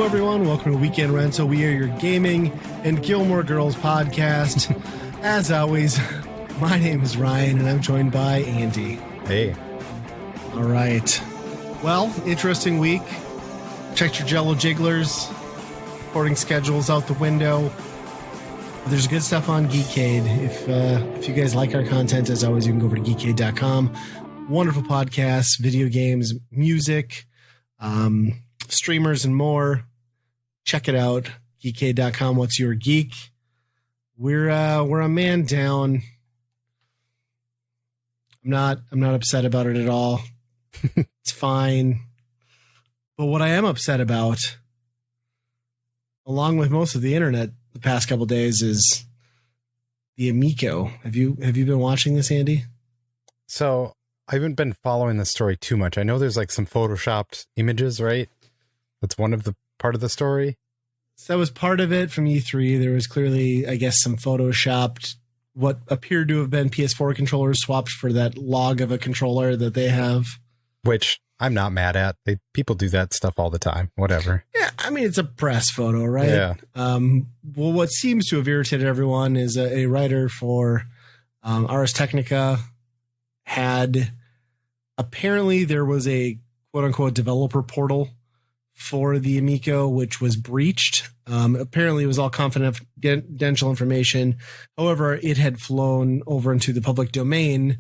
Hello, everyone. Welcome to Weekend Rental. We are your gaming and Gilmore Girls podcast. As always, my name is Ryan, and I'm joined by Andy. Hey. All right. Well, interesting week. Checked your Jello jigglers. Recording schedules out the window. There's good stuff on Geekade. If you guys like our content, as always, you can go over to geekade.com. Wonderful podcasts, video games, music, streamers, and more. Check it out. Geekade.com. What's your geek? We're a man down. I'm not upset about it at all. It's fine. But what I am upset about, along with most of the internet the past couple of days, is the Amico. Have you been watching this, Andy? So I haven't been following the story too much. I know there's like some photoshopped images, right? That's one of the part of the story. So that was part of it from E3. There was clearly, I guess, some photoshopped, what appeared to have been PS4 controllers swapped for that log of a controller that they have. Which I'm not mad at. People do that stuff all the time. Whatever. Yeah, I mean, it's a press photo, right? Yeah. Well, what seems to have irritated everyone is a writer for Ars Technica had, apparently there was a quote-unquote developer portal for the Amico, which was breached. Apparently it was all confidential information. However, it had flown over into the public domain.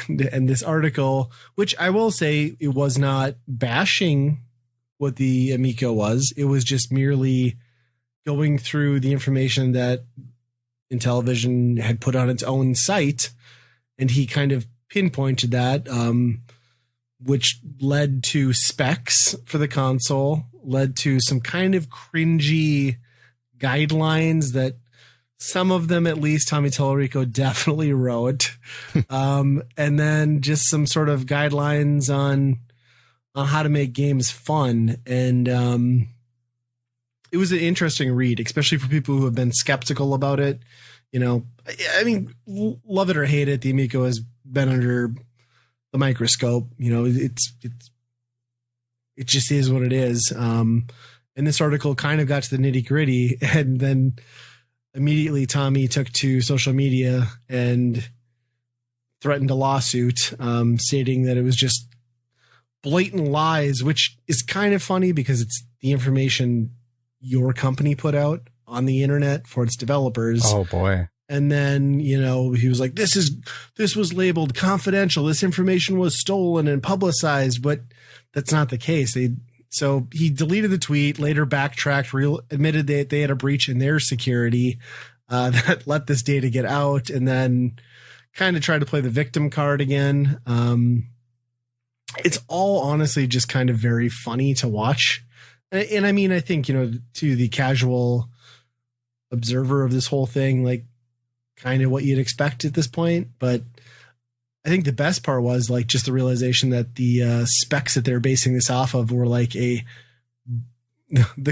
And this article, which I will say, it was not bashing what the Amico was. It was just merely going through the information that Intellivision had put on its own site. And he kind of pinpointed that, which led to specs for the console, led to some kind of cringy guidelines that some of them, at least, Tommy Tallarico definitely wrote. And then just some sort of guidelines on how to make games fun. And it was an interesting read, especially for people who have been skeptical about it. You know, I mean, love it or hate it, the Amico has been under the microscope. You know, it just is what it is. And this article kind of got to the nitty gritty, and then immediately Tommy took to social media and threatened a lawsuit, stating that it was just blatant lies, which is kind of funny because it's the information your company put out on the internet for its developers. Oh boy. And then, you know, he was like, this was labeled confidential. This information was stolen and publicized, but that's not the case. So he deleted the tweet, later backtracked, admitted that they had a breach in their security that let this data get out, and then kind of tried to play the victim card again. It's all honestly just kind of very funny to watch. And I mean, I think, you know, to the casual observer of this whole thing, like, kind of what you'd expect at this point. But I think the best part was like just the realization that the specs that they're basing this off of were like the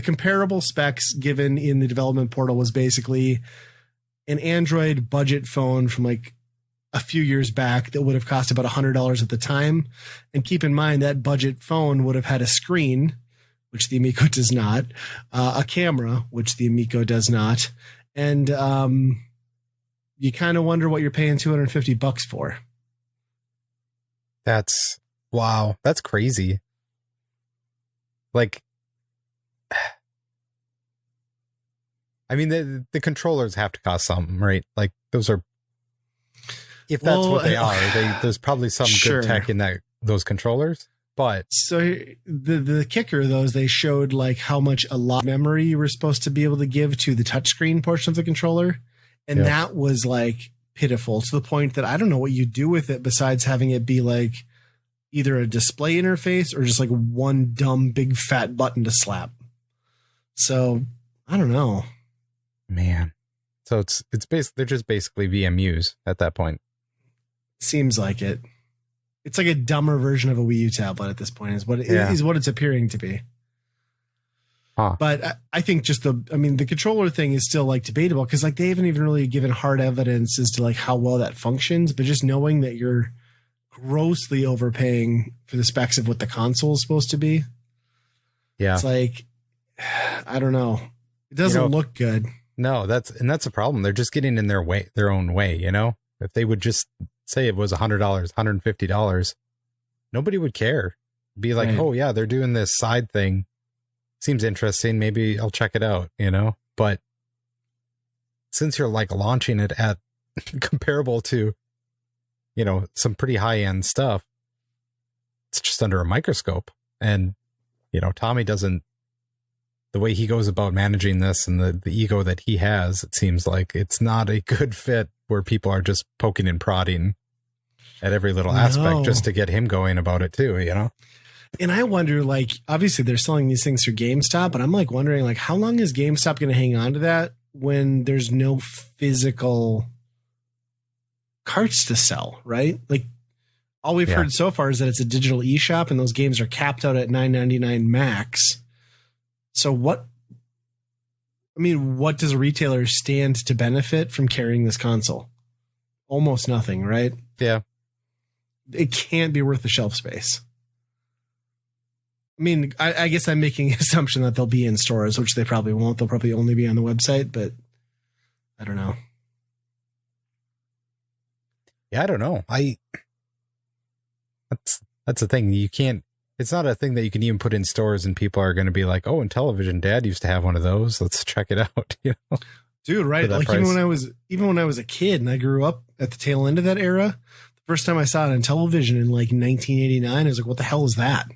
comparable specs given in the development portal was basically an Android budget phone from like a few years back that would have cost about $100 at the time. And keep in mind that budget phone would have had a screen, which the Amico does not, a camera, which the Amico does not. And, you kind of wonder what you're paying $250 for. Wow. That's crazy. Like, I mean, the controllers have to cost something, right? Like those are, if that's what they are, there's probably some sure. good tech in those controllers. But so the kicker, though, is they showed like how much a lot of memory you were supposed to be able to give to the touchscreen portion of the controller. And that was like pitiful to the point that I don't know what you do with it besides having it be like either a display interface or just like one dumb big fat button to slap. So I don't know, man. So it's they're just basically VMUs at that point. Seems like it. It's like a dumber version of a Wii U tablet at this point is what it's appearing to be. Huh. But I think just the controller thing is still like debatable because like they haven't even really given hard evidence as to like how well that functions. But just knowing that you're grossly overpaying for the specs of what the console is supposed to be. Yeah. It's like, I don't know. It doesn't look good. No, that's a problem. They're just getting in their own way, you know? If they would just say it was $100, $150, nobody would care. Be like, Right. oh yeah, they're doing this side thing. Seems interesting. Maybe I'll check it out, you know? But since you're like launching it at comparable to, you know, some pretty high end stuff, it's just under a microscope. And, you know, Tommy doesn't, the way he goes about managing this and the ego that he has, it seems like it's not a good fit where people are just poking and prodding at every little aspect just to get him going about it too, you know? And I wonder, like, obviously they're selling these things through GameStop, but I'm like wondering, like, how long is GameStop going to hang on to that when there's no physical carts to sell, right? Like, all we've heard so far is that it's a digital eShop and those games are capped out at $9.99 max. So what does a retailer stand to benefit from carrying this console? Almost nothing, right? Yeah. It can't be worth the shelf space. I mean, I guess I'm making an assumption that they'll be in stores, which they probably won't. They'll probably only be on the website, but I don't know. Yeah, I don't know. That's the thing. You can't, it's not a thing that you can even put in stores and people are going to be like, oh, in television, Dad used to have one of those. Let's check it out. You know? Dude, right. Like price. even when I was a kid and I grew up at the tail end of that era, the first time I saw it on television in like 1989, I was like, what the hell is that?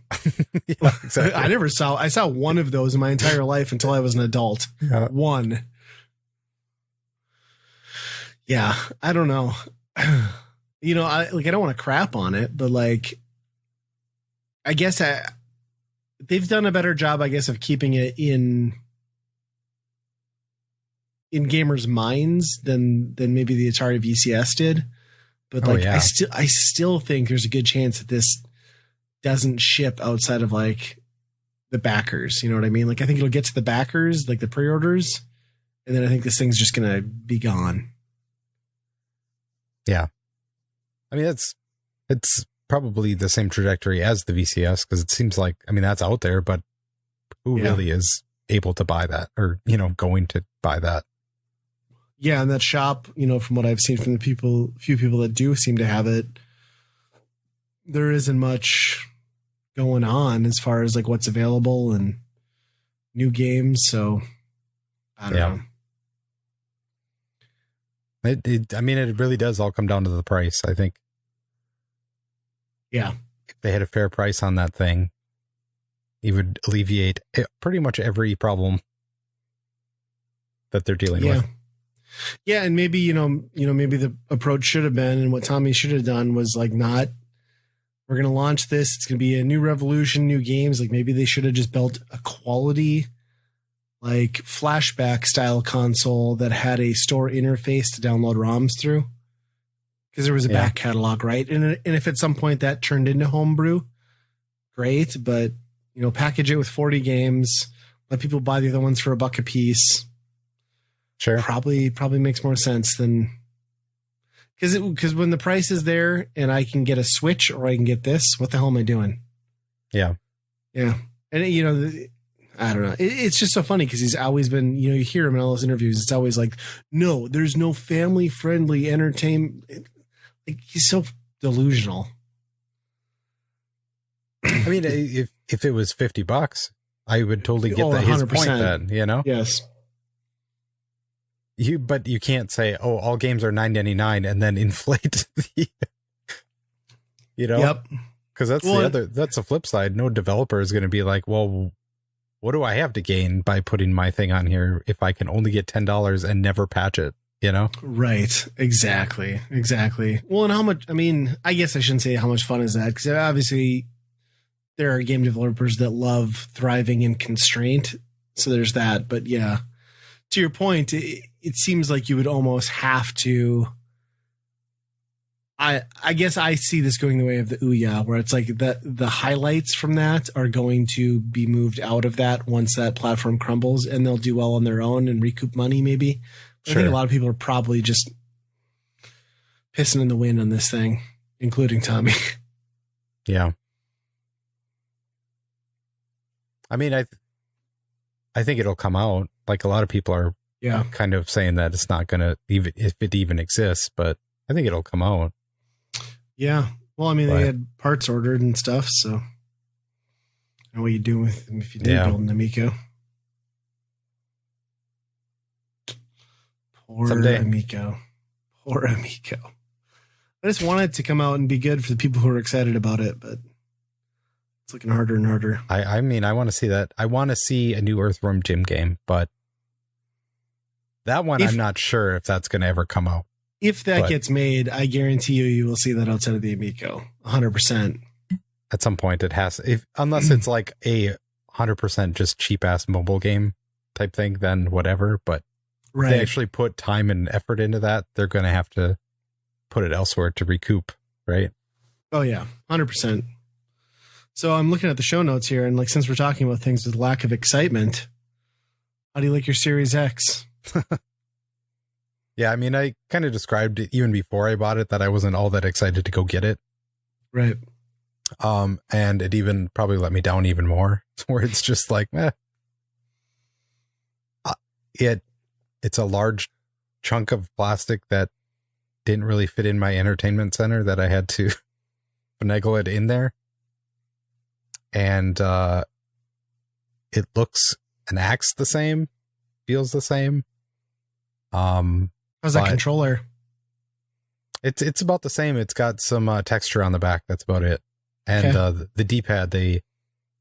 Yeah, exactly. I saw one of those in my entire life until I was an adult. Yeah. One. Yeah. I don't know. You know, I don't want to crap on it, but like, I guess they've done a better job, I guess, of keeping it in gamers' minds than maybe the Atari VCS did. But like, I still think there's a good chance that this doesn't ship outside of like the backers. You know what I mean? Like, I think it'll get to the backers, like the pre-orders, and then I think this thing's just gonna be gone. Yeah, I mean it's probably the same trajectory as the VCS because it seems like, I mean, that's out there, but who really is able to buy that or, you know, going to buy that? Yeah, and that shop, you know, from what I've seen from the few people that do seem to have it, there isn't much going on as far as like what's available and new games. So I don't know. I mean, it really does all come down to the price, I think. Yeah. If they had a fair price on that thing, it would alleviate pretty much every problem that they're dealing with. Yeah, and maybe, you know, maybe the approach should have been, and what Tommy should have done was like, we're going to launch this. It's going to be a new revolution, new games. Like maybe they should have just built a quality, like flashback style console that had a store interface to download ROMs through. Because there was a back catalog, right? And if at some point that turned into homebrew, great. But, you know, package it with 40 games, let people buy the other ones for $1 a piece. Sure. Probably makes more sense than because when the price is there and I can get a Switch or I can get this, what the hell am I doing? Yeah. Yeah. And, you know, I don't know. It's just so funny because he's always been, you know, you hear him in all those interviews. It's always like, no, there's no family friendly entertainment. Like, he's so delusional. I mean, if it was $50, I would totally get that his point then, you know? Yes. But you can't say, oh, all games are $9.99 and then inflate the, you know? Yep. Because that's the flip side. No developer is going to be like, well, what do I have to gain by putting my thing on here if I can only get $10 and never patch it? You know? Right. Exactly. Well, and how much, I mean, I guess I shouldn't say how much fun is that because obviously there are game developers that love thriving in constraint. So there's that. But yeah, to your point, it seems like you would almost have to, I guess I see this going the way of the Ouya, where it's like the highlights from that are going to be moved out of that once that platform crumbles and they'll do well on their own and recoup money maybe. Sure. I think a lot of people are probably just pissing in the wind on this thing, including Tommy. Yeah. I mean, I think it'll come out. Like a lot of people are kind of saying that it's not going to, even if it even exists, but I think it'll come out. Yeah. Well, I mean, they had parts ordered and stuff, so I know what you do with them if you did build an Amico. Poor Amico. Poor Amico. I just want it to come out and be good for the people who are excited about it, but it's looking harder and harder. I mean, I want to see that. I want to see a new Earthworm Jim game, but that one, I'm not sure if that's going to ever come out. If that gets made, I guarantee you will see that outside of the Amico. 100%. At some point it has, unless it's like a 100% just cheap ass mobile game type thing, then whatever. But if they actually put time and effort into that, they're going to have to put it elsewhere to recoup, right? Oh yeah, 100%. So I'm looking at the show notes here, and like, since we're talking about things with lack of excitement, how do you like your Series X? Yeah, I mean, I kind of described it even before I bought it that I wasn't all that excited to go get it. Right. And it even probably let me down even more, where it's just like, it's a large chunk of plastic that didn't really fit in my entertainment center that I had to finagle it in there. And it looks and acts the same, feels the same. How's that controller? It's about the same. It's got some texture on the back. That's about it. And the D-pad, they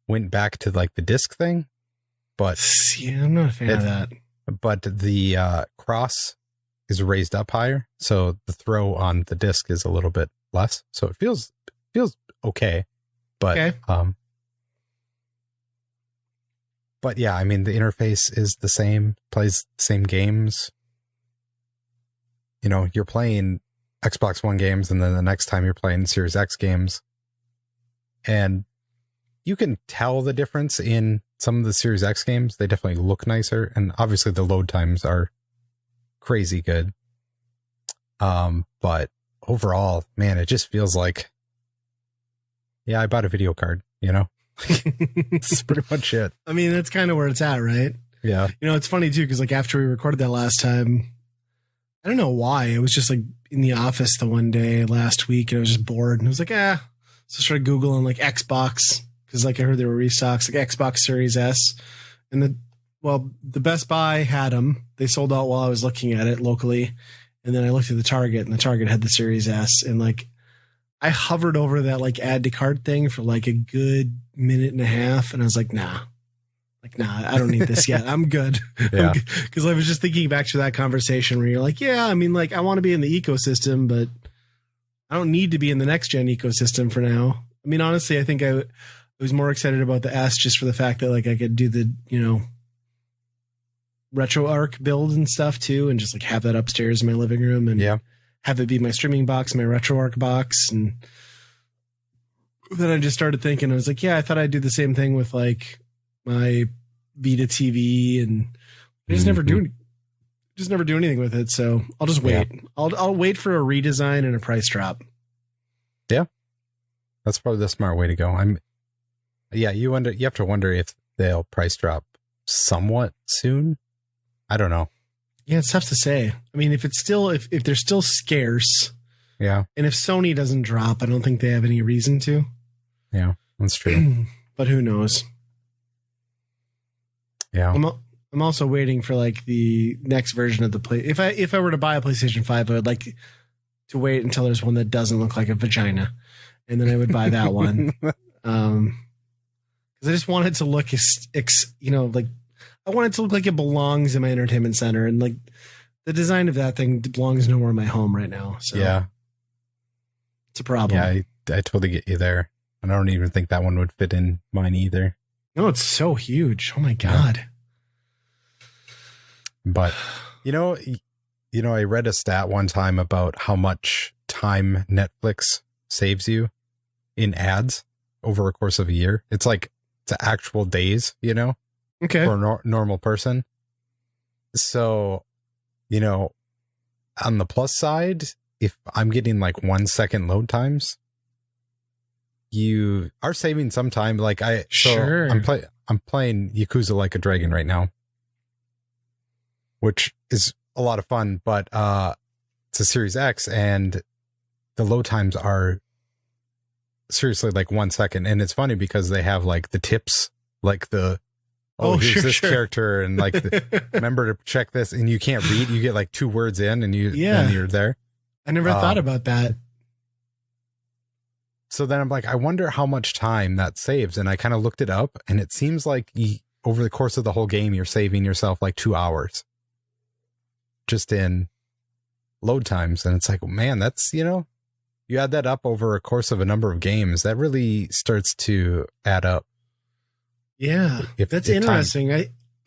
went back to like the disc thing, but yeah, I'm not a fan of that. But the cross is raised up higher, so the throw on the disc is a little bit less. So it feels okay, but but yeah, I mean the interface is the same, plays the same games. You know, you're playing Xbox One games, and then the next time you're playing Series X games, and you can tell the difference in some of the Series X games. They definitely look nicer, and obviously the load times are crazy good. But overall, man, it just feels like, I bought a video card, you know? That's pretty much it. I mean, that's kind of where it's at, right? Yeah. You know, it's funny too, because like after we recorded that last time, I don't know why, it was just like in the office the one day last week, and I was just bored, and I was like, So I started Googling like Xbox, because like I heard there were restocks, like Xbox Series S, and the Best Buy had them. They sold out while I was looking at it locally, and then I looked at the Target, and the Target had the Series S, and like I hovered over that like add to cart thing for like a good minute and a half, and I was like, nah, I don't need this yet. I'm good. Yeah. Because I was just thinking back to that conversation where you're like, yeah, I mean, like I want to be in the ecosystem, but I don't need to be in the next gen ecosystem for now. I mean, honestly, I think I was more excited about the S just for the fact that like I could do the, RetroArch build and stuff too, and just like have that upstairs in my living room and have it be my streaming box, my RetroArch box. And then I just started thinking, I was like, I thought I'd do the same thing with like my Vita TV, and I just never do anything with it. So I'll just wait. Yeah. I'll wait for a redesign and a price drop. Yeah, that's probably the smart way to go. You have to wonder if they'll price drop somewhat soon. I don't know. Yeah, it's tough to say. I mean, if they're still scarce, and if Sony doesn't drop, I don't think they have any reason to. Yeah, that's true. But who knows? Yeah. I'm also waiting for like the next version of the play. If I were to buy a PlayStation 5, I would like to wait until there's one that doesn't look like a vagina, and then I would buy that one. Because I just want it to look, like I want it to look like it belongs in my entertainment center, and like the design of that thing belongs nowhere in my home right now. So it's a problem. Yeah, I totally get you there, and I don't even think that one would fit in mine either. No, it's so huge. Oh my God. But, I read a stat one time about how much time Netflix saves you in ads over a course of a year. It's actual days, okay, for a normal person. So, on the plus side, if I'm getting like 1 second load times, you are saving some time. Like I'm I'm playing Yakuza Like a Dragon right now, which is a lot of fun, but it's a Series X and the load times are seriously like 1 second. And it's funny because they have like the tips, like here's this character and like remember to check this, and you can't read, you get like 2 words in and you're there. I never thought about that. So then I'm like, I wonder how much time that saves. And I kind of looked it up, and it seems like over the course of the whole game, you're saving yourself like 2 hours just in load times. And it's like, man, that's, you add that up over a course of a number of games, that really starts to add up. Yeah, that's interesting.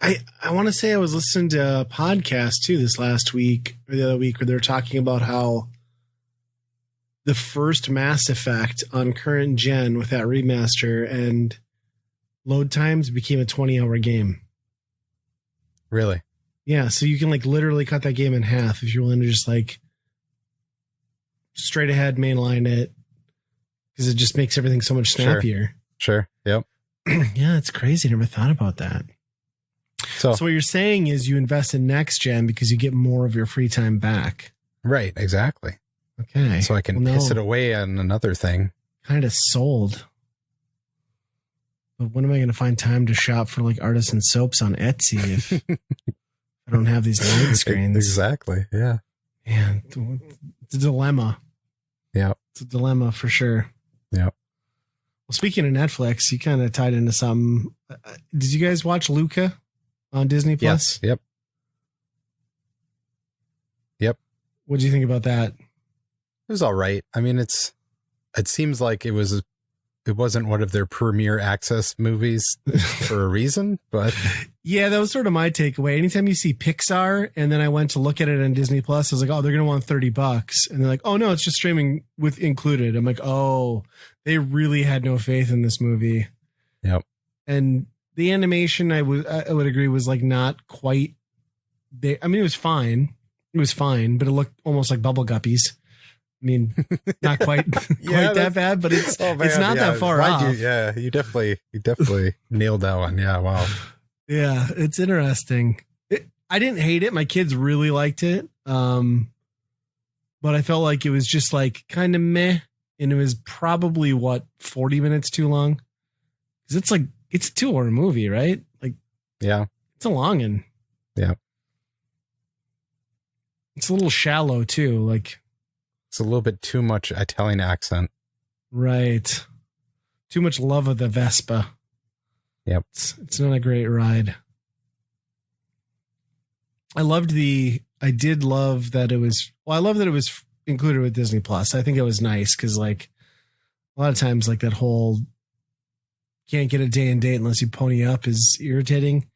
I want to say I was listening to a podcast too this last week or the other week where they were talking about how the first Mass Effect on current gen with that remaster and load times became a 20-hour game. Really? Yeah, so you can like literally cut that game in half if you're willing to just like straight ahead mainline it, because it just makes everything so much snappier. Sure. Yep. Yeah, it's crazy. I never thought about that. So what you're saying is you invest in next gen because you get more of your free time back. Right, exactly. Okay. So I can piss it away on another thing. Kind of sold. But when am I going to find time to shop for like artisan soaps on Etsy if I don't have these load screens? Exactly. Yeah. Man, it's a dilemma. Yeah. It's a dilemma for sure. Yeah. Well, speaking of Netflix, you kind of tied into something. Did you guys watch Luca on Disney Plus? Yes. Yep. What do you think about that? It was all right. I mean, it seems like it wasn't one of their premiere access movies for a reason, but yeah, that was sort of my takeaway. Anytime you see Pixar, and then I went to look at it on Disney Plus, I was like, oh, they're going to want $30. And they're like, oh no, it's just streaming with included. I'm like, oh, they really had no faith in this movie. Yep. And the animation, I would agree, was like not quite there. I mean, it was fine, but it looked almost like Bubble Guppies. I mean, not quite that bad, but it's not that far off. You definitely nailed that one. Yeah, wow. Yeah, it's interesting. I didn't hate it. My kids really liked it, but I felt like it was just like kind of meh, and it was probably 40 minutes too long. Because it's a 2-hour movie, right? Like, yeah, it's a long one. Yeah, it's a little shallow too. Like, it's a little bit too much Italian accent. Right. Too much love of the Vespa. Yep. It's not a great ride. I did love that it was included with Disney Plus. I think it was nice because like a lot of times like that whole can't get a day and date unless you pony up is irritating.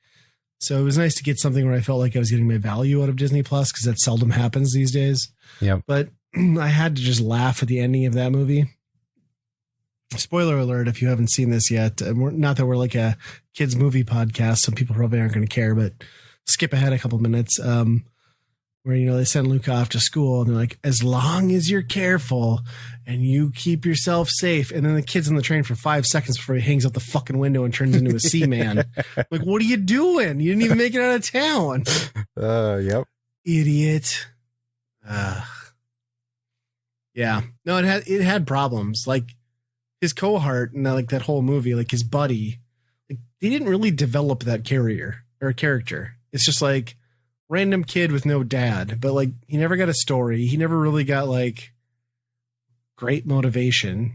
So it was nice to get something where I felt like I was getting my value out of Disney Plus, because that seldom happens these days. Yeah. But I had to just laugh at the ending of that movie. Spoiler alert if you haven't seen this yet. Not that we're like a kids movie podcast, so people probably aren't going to care, but skip ahead a couple minutes. Where, they send Luca off to school and they're like, as long as you're careful and you keep yourself safe. And then the kid's on the train for 5 seconds before he hangs out the fucking window and turns into a Seaman. Like, what are you doing? You didn't even make it out of town. Yep. Idiot. Yeah. No, it had problems. Like his cohort and like that whole movie, like his buddy, like they didn't really develop that character. It's just like random kid with no dad, but like he never got a story. He never really got like great motivation.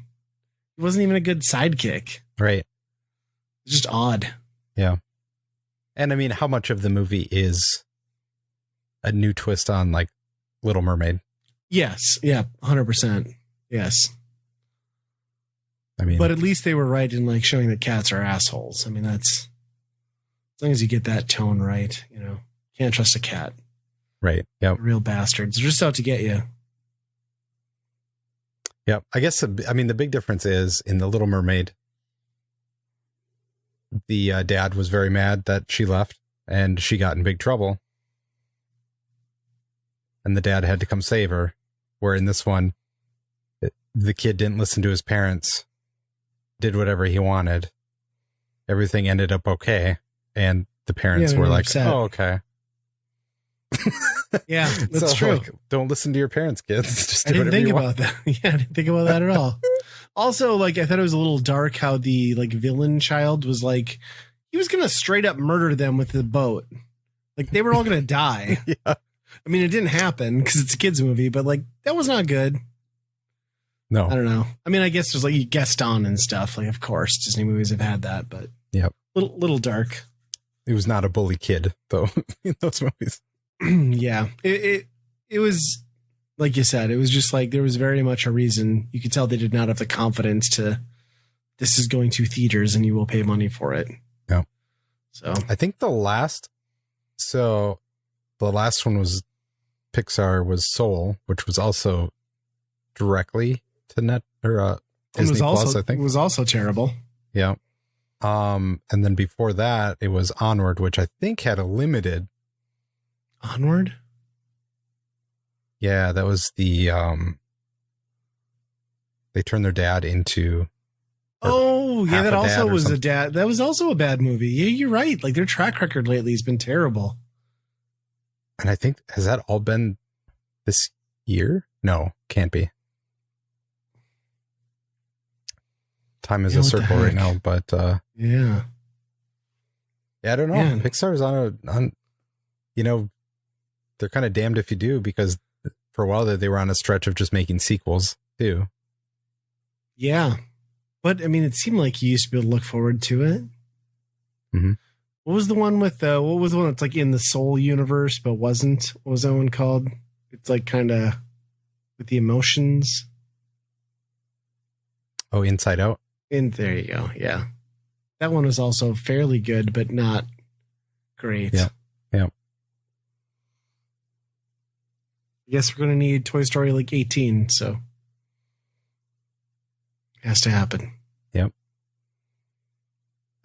He wasn't even a good sidekick. Right. It's just odd. Yeah. And I mean, how much of the movie is a new twist on like Little Mermaid? Yes. Yeah. 100%. Yes. I mean, but at least they were right in like showing that cats are assholes. I mean, that's as long as you get that tone right, can't trust a cat. Right. Yep. Real bastards. They're just out to get you. Yep. I guess, the big difference is in the Little Mermaid, the dad was very mad that she left and she got in big trouble. And the dad had to come save her. Where in this one, the kid didn't listen to his parents, did whatever he wanted. everything ended up okay. And the parents Yeah, were they're like, upset. oh, okay. Yeah, that's So, true. like, don't listen to your parents, kids. Just I do didn't whatever think you about want. that. Yeah, I didn't think about that at all. Also, like, I thought it was a little dark how the like villain child was like, he was gonna straight up murder them with the boat. Like they were all gonna die. Yeah. I mean, it didn't happen because it's a kids movie, but like that was not good. No. I don't know. I mean, I guess there's like Gaston and stuff. Like, of course, Disney movies have had that, but Yep. Little dark. It was not a bully kid though in those movies. Yeah, it was like you said. It was just like there was very much a reason. You could tell they did not have the confidence to. This is going to theaters, and you will pay money for it. Yeah. So I think the last one was Pixar was Soul, which was also directly to net or Disney Plus. I think it was also terrible. Yeah. And then before that, it was Onward, which I think had a limited. Onward? Yeah, that was the they turned their dad into. Oh, yeah, that also was something. a dad. That was also a bad movie. Yeah, you're right. Like their track record lately has been terrible. And I think, has that all been this year? No, can't be. Time is a circle right now, but yeah, I don't know. Man. Pixar's on they're kind of damned if you do, because for a while they were on a stretch of just making sequels too. Yeah. But I mean, it seemed like you used to be able to look forward to it. Mm-hmm. What was the one with what was the one that's like in the Soul universe but wasn't? What was that one called? It's like kind of with the emotions. Oh, Inside Out. There you go. Yeah. That one was also fairly good, but not great. Yeah. Yeah. I guess we're going to need Toy Story like 18, so it has to happen. Yep.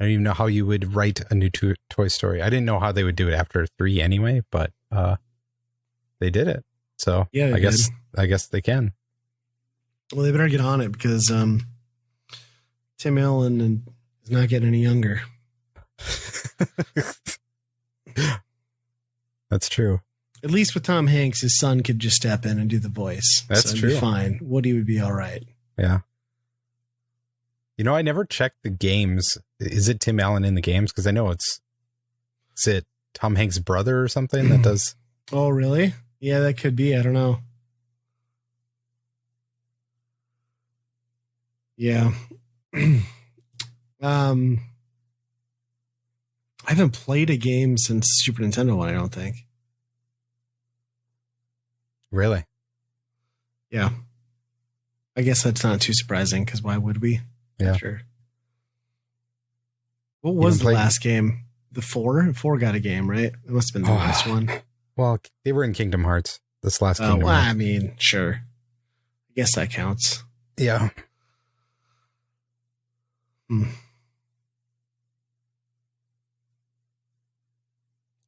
I don't even know how you would write a new Toy Story. I didn't know how they would do it after 3 anyway, but they did it. So yeah, I guess they can. Well, they better get on it because Tim Allen is not getting any younger. That's true. At least with Tom Hanks, his son could just step in and do the voice. That's so true. It'd be fine. Woody would be all right. Yeah. I never checked the games. Is it Tim Allen in the games? Because I know is it Tom Hanks' brother or something that does? Oh, really? Yeah, that could be. I don't know. Yeah. I haven't played a game since Super Nintendo one, I don't think. Really? Yeah. I guess that's not too surprising because why would we? Yeah. Sure. What was the last game? The 4? 4 got a game, right? It must have been the last one. Well, they were in Kingdom Hearts. This last Kingdom well, Hearts. I mean, sure. I guess that counts. Yeah.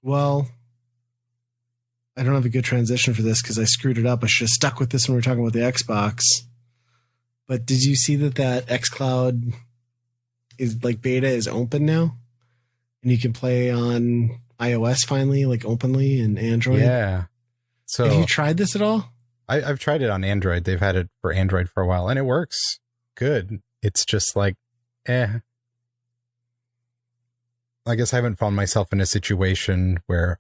Well, I don't have a good transition for this because I screwed it up. I should have stuck with this when we were talking about the Xbox. But did you see that xCloud is like beta is open now? And you can play on iOS finally, like openly, and Android? Yeah. So have you tried this at all? I've tried it on Android. They've had it for Android for a while, and it works good. It's just like, I guess I haven't found myself in a situation where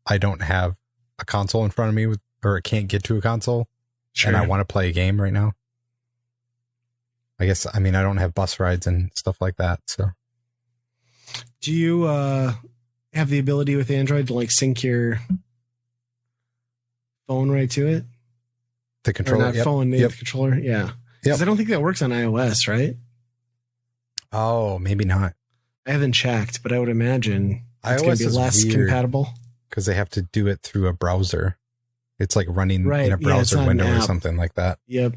I don't have a console in front of me or can't get to a console, and I want to play a game right now. I guess, I mean, I don't have bus rides and stuff like that. So do you have the ability with Android to like sync your phone right to it? The controller? Or not phone, the controller? Yeah. Because I don't think that works on iOS, right? Oh, maybe not. I haven't checked, but I would imagine it's going to be less compatible. Because they have to do it through a browser. It's like running in a browser window or something like that. Yep.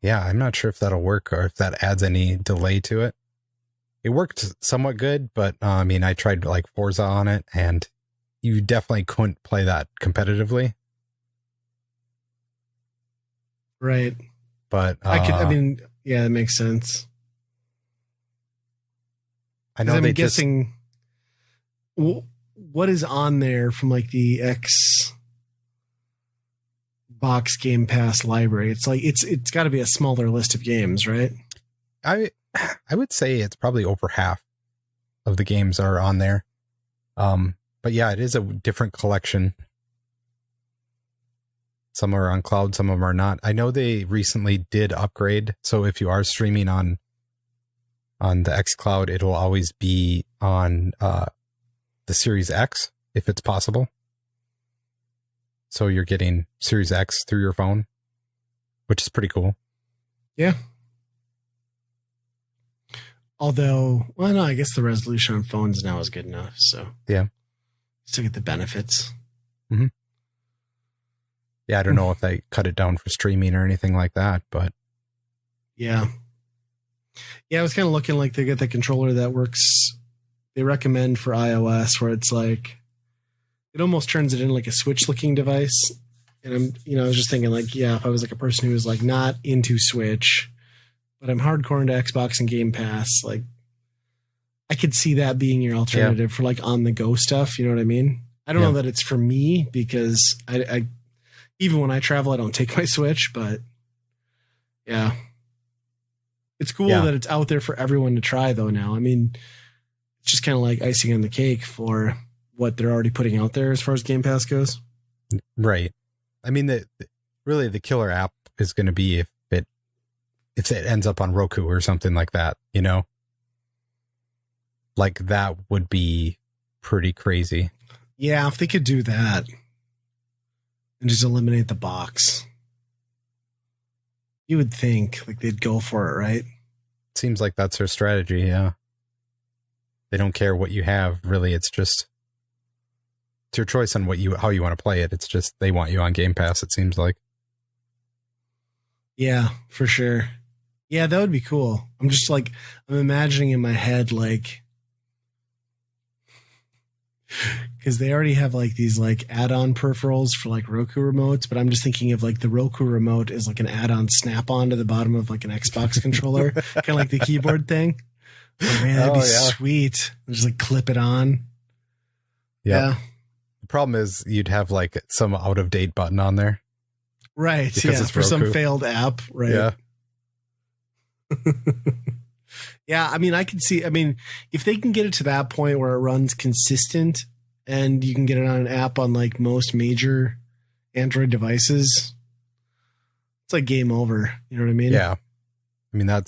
Yeah, I'm not sure if that'll work or if that adds any delay to it. It worked somewhat good, but I mean, I tried like Forza on it, and you definitely couldn't play that competitively. Right. But I mean, yeah, that makes sense. I know I'm guessing what is on there from like the Xbox Game Pass library. It's like it's got to be a smaller list of games, right? I would say it's probably over half of the games are on there. But yeah, it is a different collection. Some are on cloud, some of them are not. I know they recently did upgrade, so if you are streaming on the xCloud, it'll always be on the Series X if it's possible. So you're getting Series X through your phone, which is pretty cool. Yeah. Although, well, no, I guess the resolution on phones now is good enough. So yeah, still get the benefits. Mm-hmm. Yeah, I don't know if they cut it down for streaming or anything like that, but yeah, I was kind of looking like they get the controller that works. They recommend for iOS where it's like it almost turns it into like a Switch-looking device. And I was just thinking like, yeah, if I was like a person who was like not into Switch, but I'm hardcore into Xbox and Game Pass, like I could see that being your alternative for like on the go stuff. You know what I mean? I don't know that it's for me because I even when I travel, I don't take my Switch, but yeah, it's cool that it's out there for everyone to try though now. I mean, it's just kind of like icing on the cake for what they're already putting out there as far as Game Pass goes. Right. I mean, really the killer app is going to be if it ends up on Roku or something like that, you know, like that would be pretty crazy. Yeah. If they could do that and just eliminate the box, you would think like they'd go for it, right? Seems like that's their strategy. Yeah. They don't care what you have. Really. It's your choice on how you want to play it. It's just, they want you on Game Pass. It seems like. Yeah, for sure. Yeah, that would be cool. I'm imagining in my head, like, because they already have like these like add-on peripherals for like Roku remotes, but I'm just thinking of like the Roku remote is like an add-on snap-on to the bottom of like an Xbox controller, kind of like the keyboard thing. Oh, man, that'd be sweet. Just like clip it on. Yeah. The problem is you'd have like some out-of-date button on there. Right. Because it's for Roku. some failed app. Right. Yeah. Yeah. I mean, I can see, if they can get it to that point where it runs consistent and you can get it on an app on like most major Android devices, it's like game over. You know what I mean? Yeah. I mean,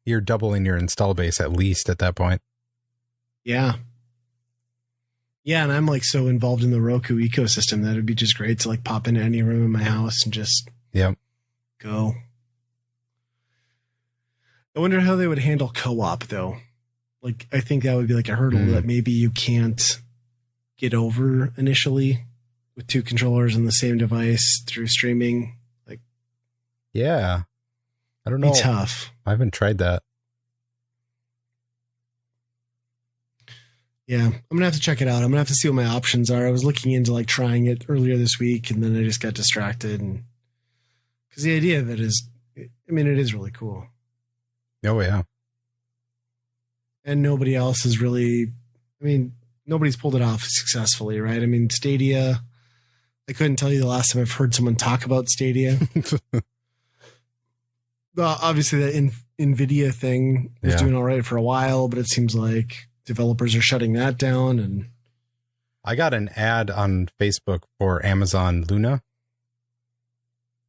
you're doubling your install base at least at that point. Yeah. Yeah. And I'm like so involved in the Roku ecosystem that it'd be just great to like pop into any room in my house and just go. I wonder how they would handle co-op though. Like, I think that would be like a hurdle that maybe you can't get over initially with two controllers on the same device through streaming. Like, yeah, I don't know. Be tough. I haven't tried that. Yeah, I'm going to have to check it out. I'm going to have to see what my options are. I was looking into like trying it earlier this week and then I just got distracted. And because the idea of it is, it is really cool. Oh, yeah. And nobody else is really, nobody's pulled it off successfully, right? Stadia, I couldn't tell you the last time I've heard someone talk about Stadia. Obviously, the NVIDIA thing was doing all right for a while, but it seems like developers are shutting that down. And I got an ad on Facebook for Amazon Luna.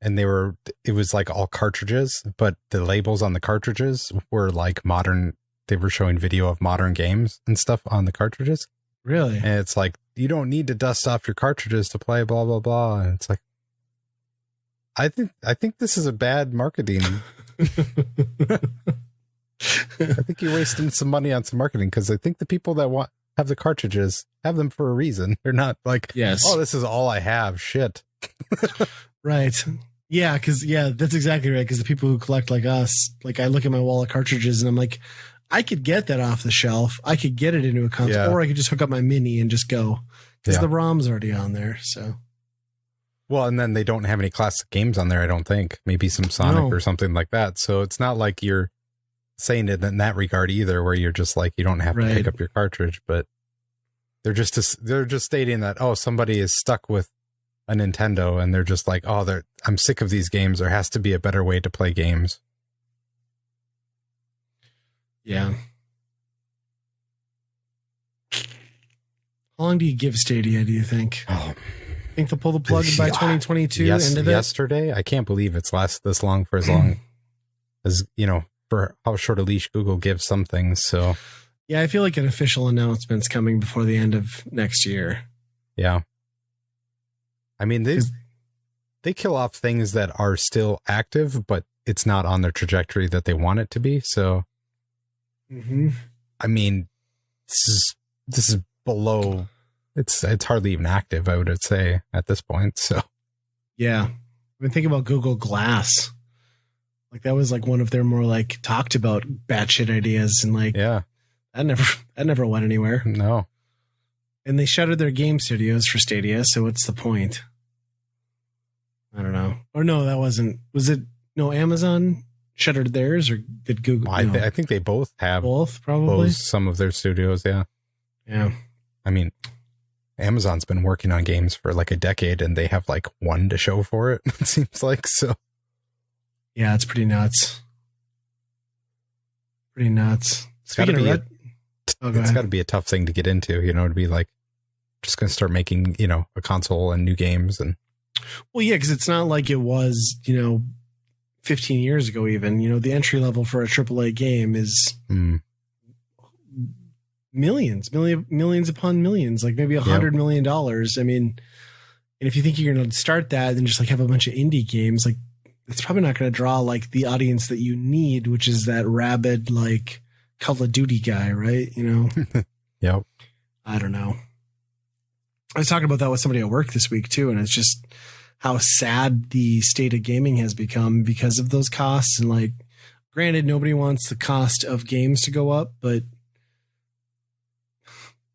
And it was like all cartridges, but the labels on the cartridges were like modern. They were showing video of modern games and stuff on the cartridges. Really? And it's like, you don't need to dust off your cartridges to play blah, blah, blah. And it's like, I think this is a bad marketing. I think you're wasting some money on some marketing because I think the people that have the cartridges have them for a reason. They're not like, oh, this is all I have. Shit. Right. Yeah, because that's exactly right. Because the people who collect like us, like I look at my wall of cartridges and I'm like, I could get that off the shelf. I could get it into a console, or I could just hook up my mini and just go because the ROM's already on there. So, well, and then they don't have any classic games on there. I don't think maybe some Sonic or something like that. So it's not like you're saying it in that regard either, where you're just like, you don't have to pick up your cartridge, but they're just stating that, oh, somebody is stuck with a Nintendo and they're just like, oh, I'm sick of these games. There has to be a better way to play games. Yeah. How long do you give Stadia, do you think? Oh, think they'll pull the plug by 2022? Yesterday? I can't believe it's lasted this long for as long as, for how short a leash Google gives some things. So, yeah, I feel like an official announcement's coming before the end of next year. Yeah. I mean, they kill off things that are still active, but it's not on their trajectory that they want it to be. So, I mean, this is below. It's hardly even active, I would say, at this point. So, yeah, I mean, think about Google Glass. Like that was like one of their more like talked about batshit ideas, and like, yeah, that never went anywhere. No, and they shuttered their game studios for Stadia. So what's the point? I don't know. Or no, that wasn't. Was it? No, Amazon shuttered theirs, or did Google? I think they both have probably closed some of their studios. Yeah, yeah. I mean, Amazon's been working on games for like a decade, and they have like one to show for it. It seems like so. Yeah, it's pretty nuts. Pretty nuts. It's got to be a tough thing to get into, to be like, just going to start making, a console and new games. And well, yeah, because it's not like it was, 15 years ago even. The entry level for a AAA game is millions upon millions, like maybe $100 million. I mean, and if you think you're going to start that and just like have a bunch of indie games, like it's probably not going to draw like the audience that you need, which is that rabid like Call of Duty guy, right? Yep. I don't know. I was talking about that with somebody at work this week too, and it's just how sad the state of gaming has become because of those costs. And like, granted, nobody wants the cost of games to go up, but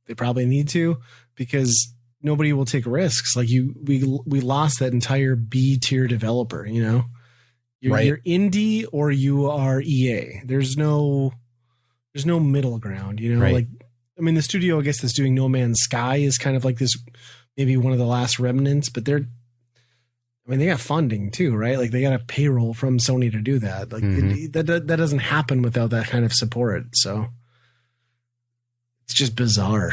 they probably need to, because nobody will take risks. Like we lost that entire B tier developer. You're indie or you are EA. There's no middle ground. Right. Like, I mean, the studio, I guess, that's doing No Man's Sky is kind of like this, maybe one of the last remnants, but they got funding too, right? Like they got a payroll from Sony to do that. Like that doesn't happen without that kind of support. So it's just bizarre.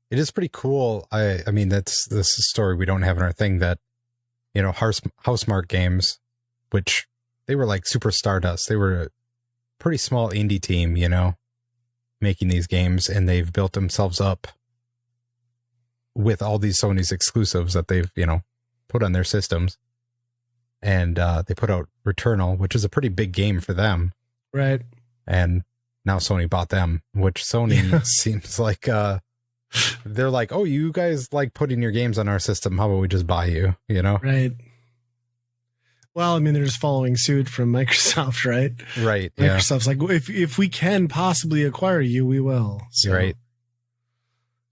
It is pretty cool. I mean, this is a story we don't have in our thing that, Housemarque Games, which they were like Super Stardust. They were a pretty small indie team, making these games, and they've built themselves up with all these Sony's exclusives that they've, put on their systems. And they put out Returnal, which is a pretty big game for them. Right. And now Sony bought them, which Sony seems like they're like, oh, you guys like putting your games on our system. How about we just buy you, Right. Well, I mean, they're just following suit from Microsoft, right? Right. Microsoft's like, well, if we can possibly acquire you, we will. So, right.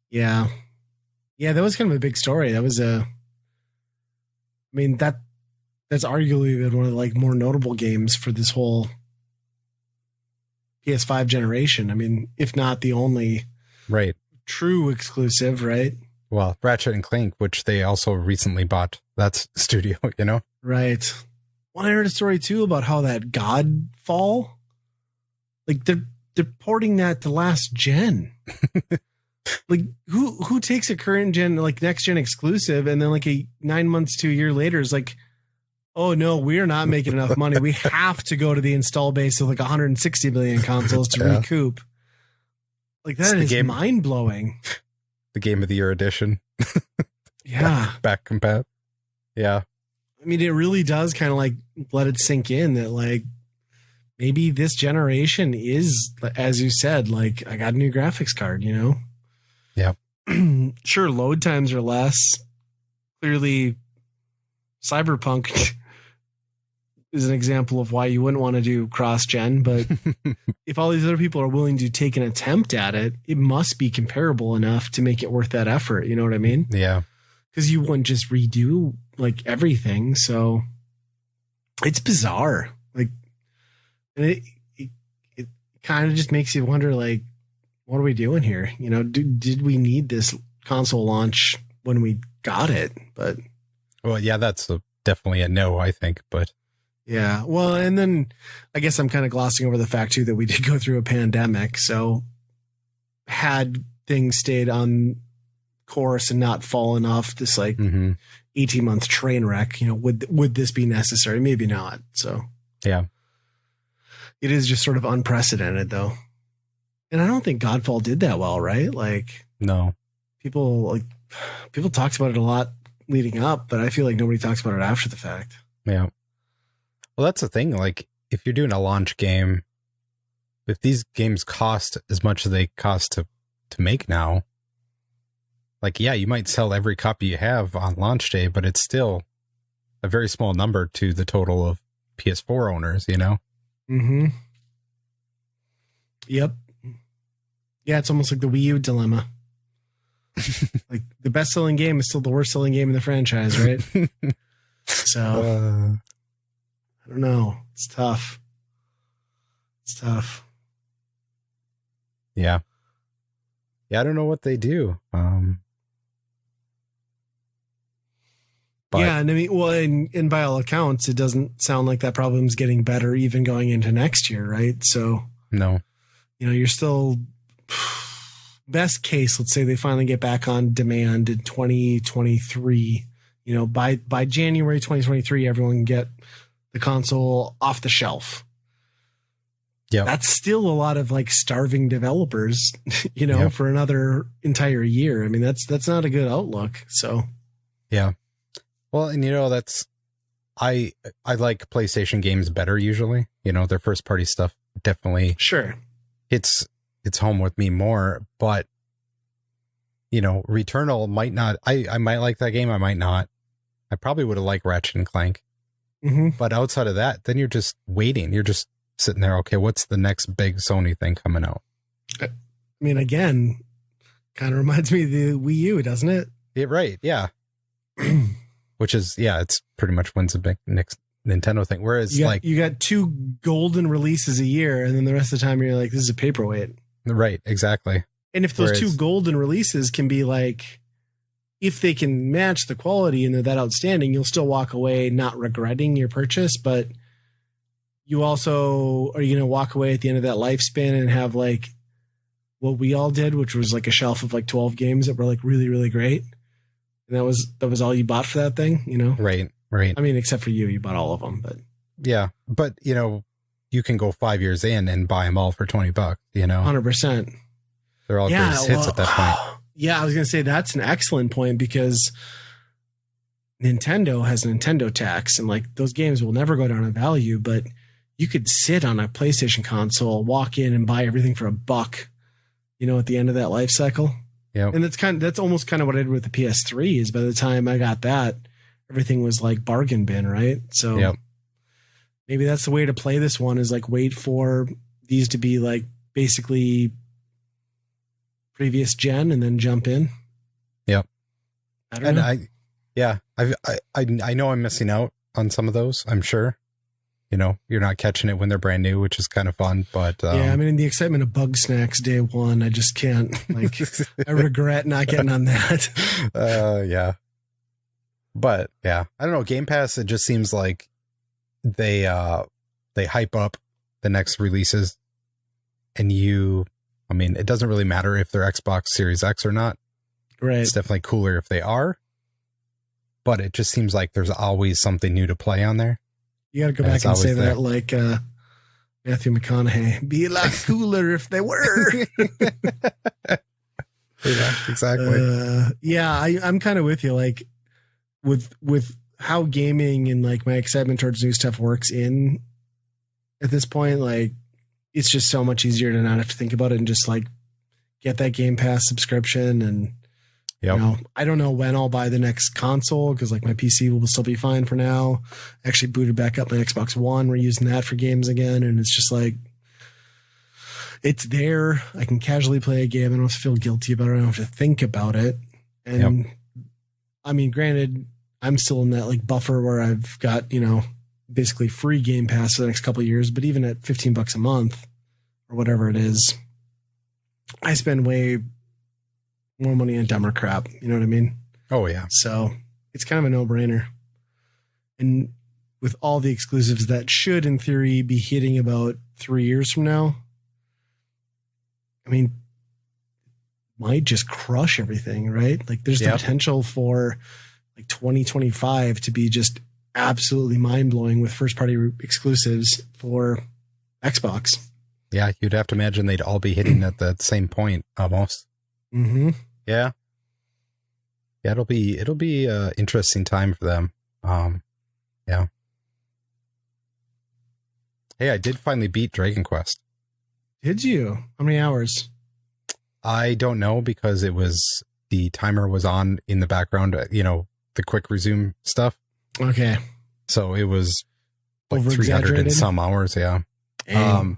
Yeah. Yeah, that was kind of a big story. That was that's arguably one of the like more notable games for this whole PS5 generation. I mean, if not the only true exclusive, right? Well, Ratchet and Clank, which they also recently bought that studio, Right. Well, I heard a story too about how that Godfall, like they're porting that to last gen. Like who takes a current gen, like next gen exclusive, and then like 9 months to a year later is like, oh no, we're not making enough money. We have to go to the install base of like 160 million consoles to recoup. Like that is mind blowing. The Game of the Year edition. Yeah. Back compat. Yeah. I mean, it really does kind of like let it sink in that like maybe this generation is, as you said, like I got a new graphics card, Yeah. Sure, load times are less. Clearly, Cyberpunk is an example of why you wouldn't want to do cross-gen, but if all these other people are willing to take an attempt at it, it must be comparable enough to make it worth that effort. You know what I mean? Yeah. Because you wouldn't just redo like everything. So it's bizarre. Like, and kind of just makes you wonder, like, what are we doing here? You know, did we need this console launch when we got it? But well, yeah, that's definitely a no, I think. But yeah, well, and then I guess I'm kind of glossing over the fact too that we did go through a pandemic. So had things stayed on course and not fallen off this like 18-month train wreck, you know, would this be necessary? Maybe not. So yeah, it is just sort of unprecedented though. And I don't think Godfall did that well, right? Like, no, people talked about it a lot leading up, but I feel like nobody talks about it after the fact. Yeah. Well, that's the thing. Like, if you're doing a launch game, if these games cost as much as they cost to make now, like, yeah, you might sell every copy you have on launch day, but it's still a very small number to the total of PS4 owners, you know? Mm-hmm. Yep. Yeah, it's almost like the Wii U dilemma. Like, the best-selling game is still the worst-selling game in the franchise, right? So, I don't know. It's tough. Yeah. Yeah, I don't know what they do. But, yeah, and I mean, well, and by all accounts, it doesn't sound like that problem's getting better even going into next year, right? So, no. You know, you're still, best case, let's say they finally get back on demand in 2023. You know, by January 2023, everyone can get the console off the shelf. Yeah, that's still a lot of like starving developers, you know, for another entire year. I mean, that's not a good outlook. So, yeah. Well, and you know, I like PlayStation games better usually. You know, their first party stuff definitely it's home with me more. But you know, Returnal might not. I might like that game. I might not. I probably would have liked Ratchet and Clank. Mm-hmm. But outside of that, then you're just waiting. You're just sitting there. Okay, what's the next big Sony thing coming out? I mean, again, kind of reminds me of the Wii U, doesn't it? Yeah, right. Yeah. Which is, yeah, it's pretty much when's the big next Nintendo thing. Whereas you got 2 golden releases a year, and then the rest of the time you're like, this is a paperweight. Right, exactly. And if those 2 golden releases can be like, if they can match the quality and they're that outstanding, you'll still walk away not regretting your purchase, but you also are going to walk away at the end of that lifespan and have like what we all did, which was like a shelf of like 12 games that were like really, really great. And that was all you bought for that thing, you know? Right. I mean, except for you bought all of them, but yeah. But you know, you can go 5 years in and buy them all for $20, you know? 100%. They're all greatest hits at that point. Yeah, I was going to say that's an excellent point because Nintendo has a Nintendo tax and like those games will never go down in value, but you could sit on a PlayStation console, walk in and buy everything for $1, you know, at the end of that life cycle. Yeah. And that's almost kind of what I did with the PS3 is by the time I got that, everything was like bargain bin, right? So maybe that's the way to play this one is like wait for these to be like basically previous gen and then jump in. Yep. I don't know. I know I'm missing out on some of those, I'm sure. You know, you're not catching it when they're brand new, which is kind of fun, but yeah, I mean, in the excitement of Bug Snacks day one, I just can't like, I regret not getting on that. Yeah. But yeah, I don't know. Game Pass, it just seems like they hype up the next releases and I mean, it doesn't really matter if they're Xbox Series X or not. Right. It's definitely cooler if they are, but it just seems like there's always something new to play on there. You got to go back and say that like Matthew McConaughey. Be a lot cooler if they were. Yeah, exactly. Yeah, I'm kind of with you. Like with how gaming and like my excitement towards new stuff works in at this point, like it's just so much easier to not have to think about it and just like get that Game Pass subscription. And you know, I don't know when I'll buy the next console because like my PC will still be fine for now. I actually booted back up my Xbox One. We're using that for games again, and it's just like it's there. I can casually play a game. I don't have to feel guilty about it. I don't have to think about it. And I mean, granted, I'm still in that like buffer where I've got, you know, basically free Game Pass for the next couple of years, but even at $15 a month or whatever it is, I spend way more money on dumber crap. You know what I mean? Oh, yeah. So it's kind of a no-brainer. And with all the exclusives that should, in theory, be hitting about 3 years from now, I mean, might just crush everything, right? Like there's the potential for like 2025 to be just absolutely mind-blowing with first-party exclusives for Xbox. Yeah, you'd have to imagine they'd all be hitting at that same point almost. Mm-hmm. Yeah. Yeah, it'll be a interesting time for them. Yeah. Hey, I did finally beat Dragon Quest. Did you? How many hours? I don't know because the timer was on in the background, the quick resume stuff. Okay. So it was like 300 and some hours. Yeah. Dang.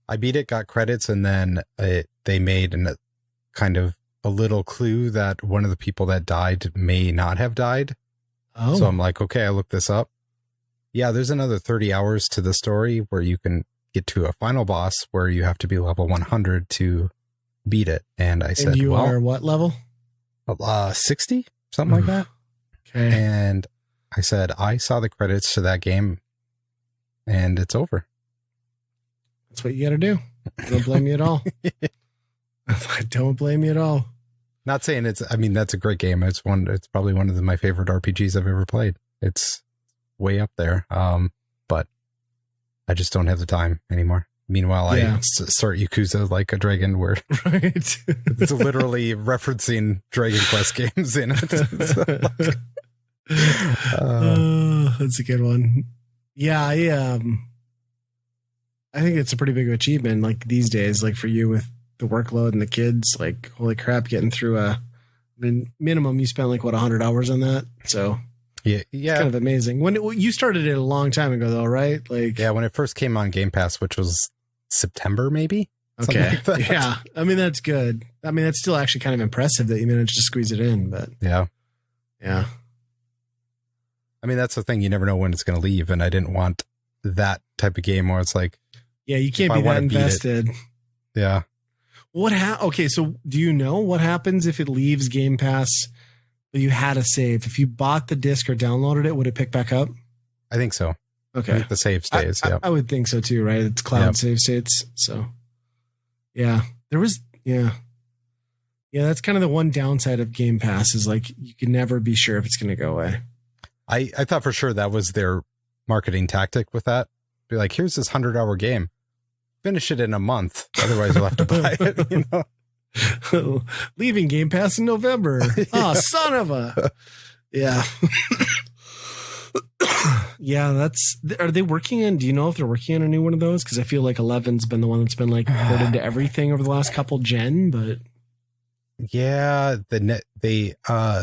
I beat it, got credits, and then they made kind of a little clue that one of the people that died may not have died. Oh. So I'm like, okay, I looked this up. Yeah, there's another 30 hours to the story where you can get to a final boss where you have to be level 100 to beat it. And I said, and you are what level? 60, something like that. Okay. And I said, I saw the credits to that game and it's over. That's what you got to do. Don't blame me at all. I don't blame you at all. Not saying that's a great game. It's probably one of my favorite RPGs I've ever played. It's way up there. But I just don't have the time anymore. Meanwhile, I start Yakuza Like a Dragon where it's literally referencing Dragon Quest games in it. That's a good one. Yeah, I think it's a pretty big achievement, like these days, like for you with the workload and the kids, like holy crap, getting through minimum you spent like 100 hours on that. So yeah, it's kind of amazing. When you started it a long time ago though, right? Like when it first came on Game Pass, which was September, maybe. Okay. Like yeah. I mean, that's good. I mean, that's still actually kind of impressive that you managed to squeeze it in, but yeah. I mean, that's the thing. You never know when it's going to leave. And I didn't want that type of game where it's like, yeah, you can't be that invested. Yeah. Okay, so do you know what happens if it leaves Game Pass, but you had a save? If you bought the disc or downloaded it, would it pick back up? I think so. Okay. I think the save stays. I would think so too, right? It's cloud save states. So yeah, that's kind of the one downside of Game Pass is like, you can never be sure if it's going to go away. I thought for sure that was their marketing tactic with that. Be like, here's this 100-hour game. Finish it in a month. Otherwise you'll have to buy it, Leaving Game Pass in November. Oh, son of a. Yeah. Yeah, are they working on, do you know if they're working on a new one of those? Because I feel like 11's been the one that's been like ported to everything over the last couple gen, but. Yeah, they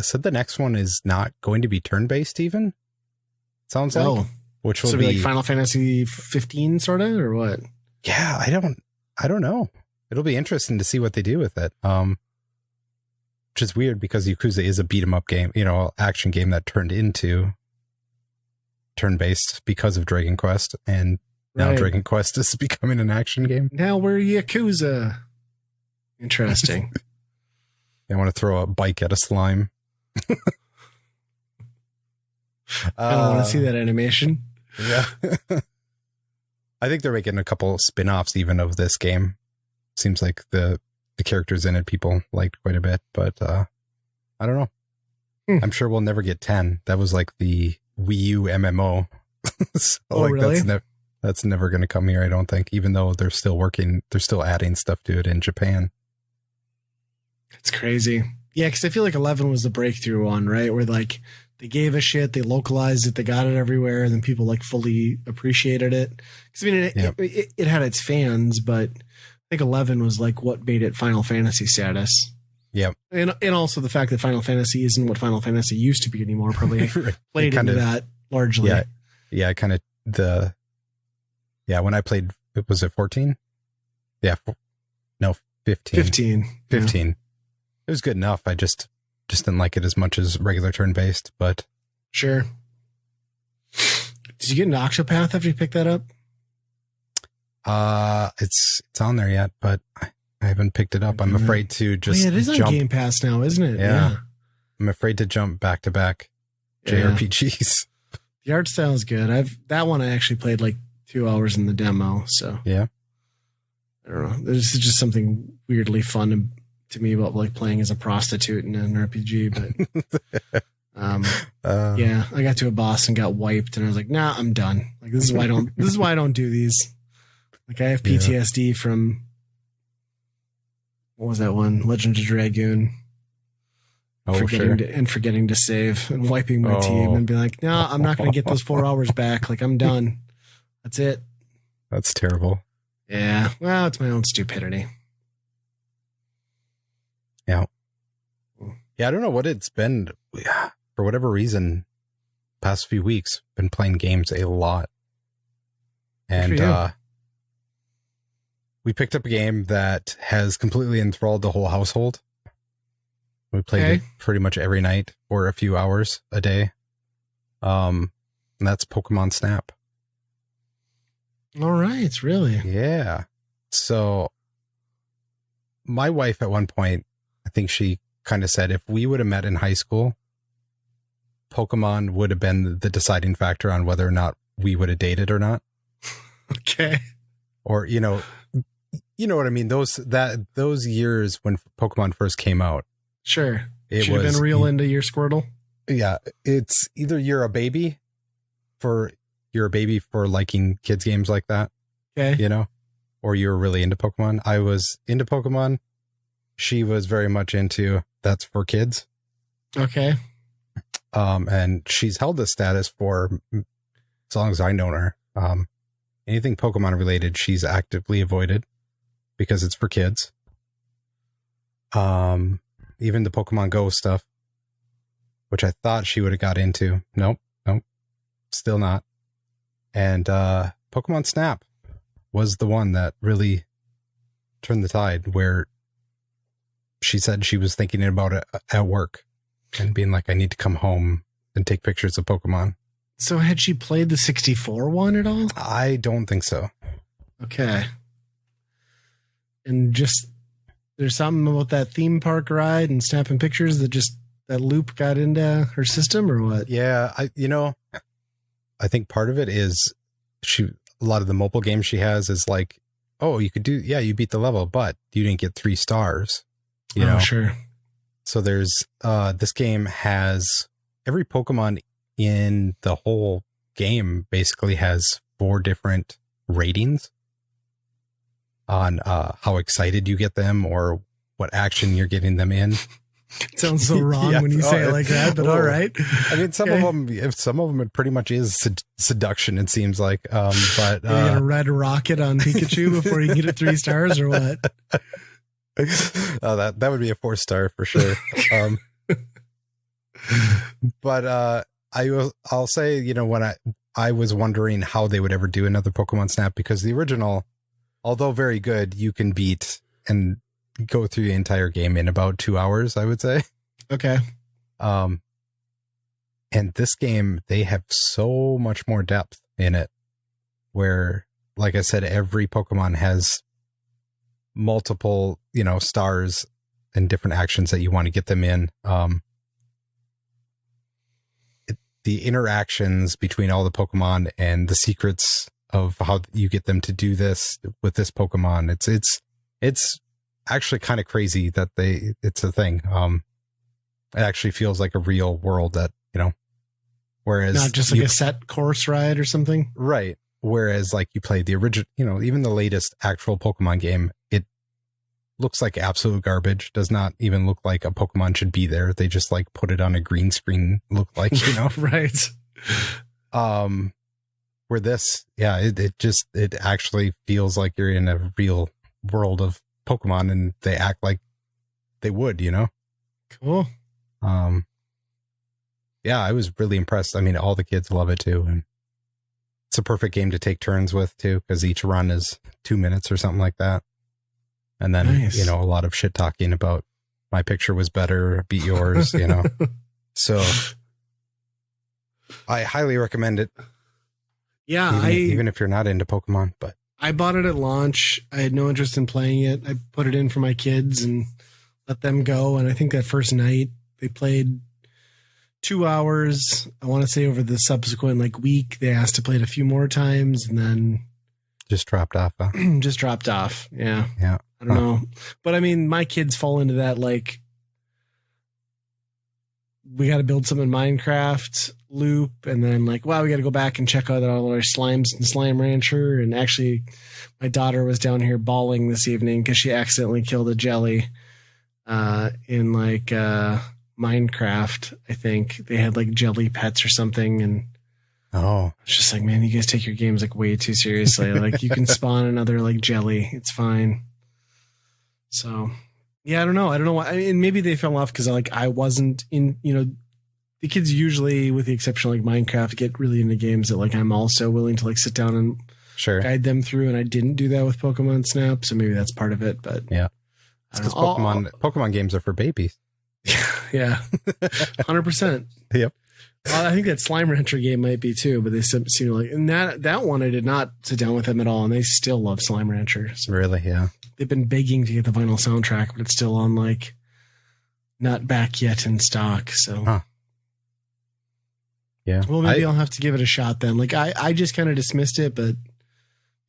said the next one is not going to be turn-based even. Sounds like. Which will be like Final Fantasy 15 sort of, or what? Yeah, I don't know. It'll be interesting to see what they do with it. Which is weird because Yakuza is a beat 'em up game, action game that turned into turn-based because of Dragon Quest, and now Dragon Quest is becoming an action game. Now we're Yakuza. Interesting. They want to throw a bike at a slime. I don't want to see that animation. Yeah. I think they're making a couple spin-offs even of this game. Seems like the characters in it people liked quite a bit, but I don't know. I'm sure we'll never get 10. That was like the Wii U MMO. So really? That's never going to come here, I don't think, even though they're still adding stuff to it in Japan. It's crazy. Yeah, because I feel like 11 was the breakthrough one, right? Where like they gave a shit, they localized it, they got it everywhere, and then people like fully appreciated it. Because I mean, it had its fans, but I think 11 was like what made it Final Fantasy status. Yeah, and also the fact that Final Fantasy isn't what Final Fantasy used to be anymore probably played into that largely. Yeah, kind of when I played, was it 14? Yeah, no, 15. 15. Yeah. It was good enough. I just didn't like it as much as regular turn-based, but sure. Did you get an Octopath after you picked that up? It's on there yet, but I haven't picked it up. I'm afraid to just it is on Game Pass now, isn't it? Yeah. I'm afraid to jump back to back JRPGs. The art style is good. That one I actually played like 2 hours in the demo. So yeah, I don't know. There's just something weirdly fun to me about like playing as a prostitute in an RPG. But yeah, I got to a boss and got wiped, and I was like, nah, I'm done. Like this is why I don't do these. Like I have PTSD from what was that one? Legend of Dragoon. Forgetting to save and wiping my team and be like, no, I'm not going to get those 4 hours back. Like I'm done. That's it. That's terrible. Yeah. Well, it's my own stupidity. Yeah. Yeah. I don't know what it's been. For whatever reason, past few weeks, been playing games a lot. And we picked up a game that has completely enthralled the whole household. We played it pretty much every night for a few hours a day. And that's Pokemon Snap. All right, really? Yeah. So my wife at one point, I think she kind of said if we would have met in high school, Pokemon would have been the deciding factor on whether or not we would have dated or not. Okay. Or, you know what I mean? Those years when Pokemon first came out. Sure. Should have been real into your Squirtle. Yeah. It's either you're a baby for liking kids games like that. Okay. You know, or you're really into Pokemon. I was into Pokemon. She was very much into that's for kids. Okay. And she's held this status for as long as I know her. Anything Pokemon related, she's actively avoided because it's for kids. Even the Pokemon Go stuff, which I thought she would have got into. Nope, still not. And Pokemon Snap was the one that really turned the tide, where she said she was thinking about it at work and being like, I need to come home and take pictures of Pokemon. So had she played the 64 one at all? I don't think so. Okay. And just, there's something about that theme park ride and snapping pictures that loop got into her system or what? Yeah. I think part of it is a lot of the mobile games she has is like, oh, you beat the level, but you didn't get 3 stars. You know? Sure. So there's, this game has every Pokemon in the whole game basically has 4 different ratings on how excited you get them or what action you're getting them in. It sounds so wrong when you say it like that, but all right. I mean, some of them it pretty much is seduction, it seems like. But you get a red rocket on Pikachu before you can get it 3 stars or what? That would be a 4-star for sure. But I'll say, when I was wondering how they would ever do another Pokemon Snap, because the original, although very good, you can beat and go through the entire game in about 2 hours, I would say. Okay. And this game, they have so much more depth in it, where, like I said, every Pokemon has multiple, stars and different actions that you want to get them in. The interactions between all the Pokemon and the secrets of how you get them to do this with this Pokemon, it's actually kind of crazy that it's a thing. It actually feels like a real world that, whereas not just like a set course ride or something. Right. Whereas like you play the original, even the latest actual Pokemon game, it looks like absolute garbage. Does not even look like a Pokemon should be there. They just like put it on a green screen, look like, Right. Where this, it actually feels like you're in a real world of Pokemon and they act like they would, Cool. Yeah, I was really impressed. I mean, all the kids love it too. And it's a perfect game to take turns with too, because each run is 2 minutes or something like that. And then, nice. A lot of shit talking about my picture was better, beat yours, So I highly recommend it. Yeah. Even if you're not into Pokemon, but I bought it at launch. I had no interest in playing it. I put it in for my kids and let them go. And I think that first night they played 2 hours. I want to say over the subsequent like week, they asked to play it a few more times and then just dropped off. Huh? Just dropped off. Yeah. Yeah. I don't know. But I mean, my kids fall into that like, we got to build some in Minecraft loop, and then like, wow, we got to go back and check out all our slimes and Slime Rancher. And actually, my daughter was down here bawling this evening because she accidentally killed a jelly in like Minecraft. I think they had like jelly pets or something, and it's just like, man, you guys take your games like way too seriously. Like you can spawn another like jelly, it's fine. So. Yeah, I don't know. I don't know why. I mean, maybe they fell off because like I wasn't in. The kids usually, with the exception of like Minecraft, get really into games that like I'm also willing to like sit down and guide them through, and I didn't do that with Pokemon Snap, so maybe that's part of it. But yeah, because Pokemon games are for babies. Yeah, 100%. Yep. Well, I think that Slime Rancher game might be too, but they seem to like, and that one I did not sit down with them at all, and they still love Slime Rancher. So. Really? Yeah. They've been begging to get the vinyl soundtrack, but it's still on like not back yet in stock. So, yeah. Well, maybe I'll have to give it a shot then. Like I just kind of dismissed it, but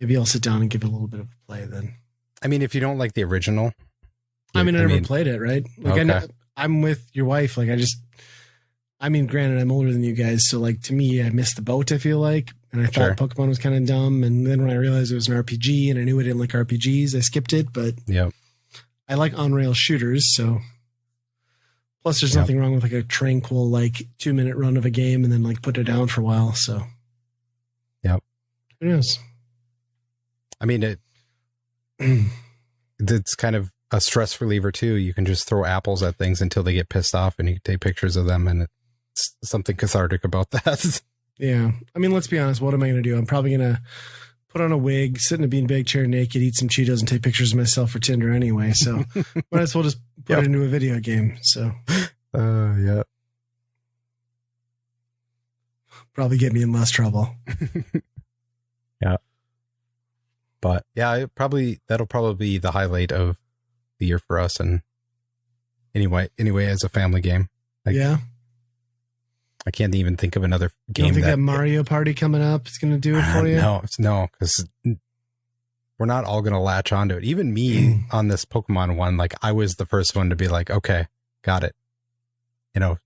maybe I'll sit down and give it a little bit of a play then. I mean, if you don't like the original, I never played it, right? Like okay. I'm with your wife. Like granted, I'm older than you guys, so like to me, I missed the boat. I feel like. And I thought Pokemon was kind of dumb. And then when I realized it was an RPG and I knew I didn't like RPGs, I skipped it. But I like on-rail shooters. So plus there's nothing wrong with like a tranquil, like 2-minute run of a game and then like put it down for a while. So who knows? I mean, it's kind of a stress reliever too. You can just throw apples at things until they get pissed off and you can take pictures of them. And it's something cathartic about that. Yeah. I mean, let's be honest. What am I going to do? I'm probably going to put on a wig, sit in a beanbag chair naked, eat some Cheetos, and take pictures of myself for Tinder anyway. So might as well just put it into a video game. So, yeah. Probably get me in less trouble. Yeah. But yeah, that'll probably be the highlight of the year for us. And anyway, as a family game. I can't even think of another game. You don't think that Mario Party coming up is going to do it for you? No, because we're not all going to latch onto it. Even me on this Pokemon one, like I was the first one to be like, okay, got it. A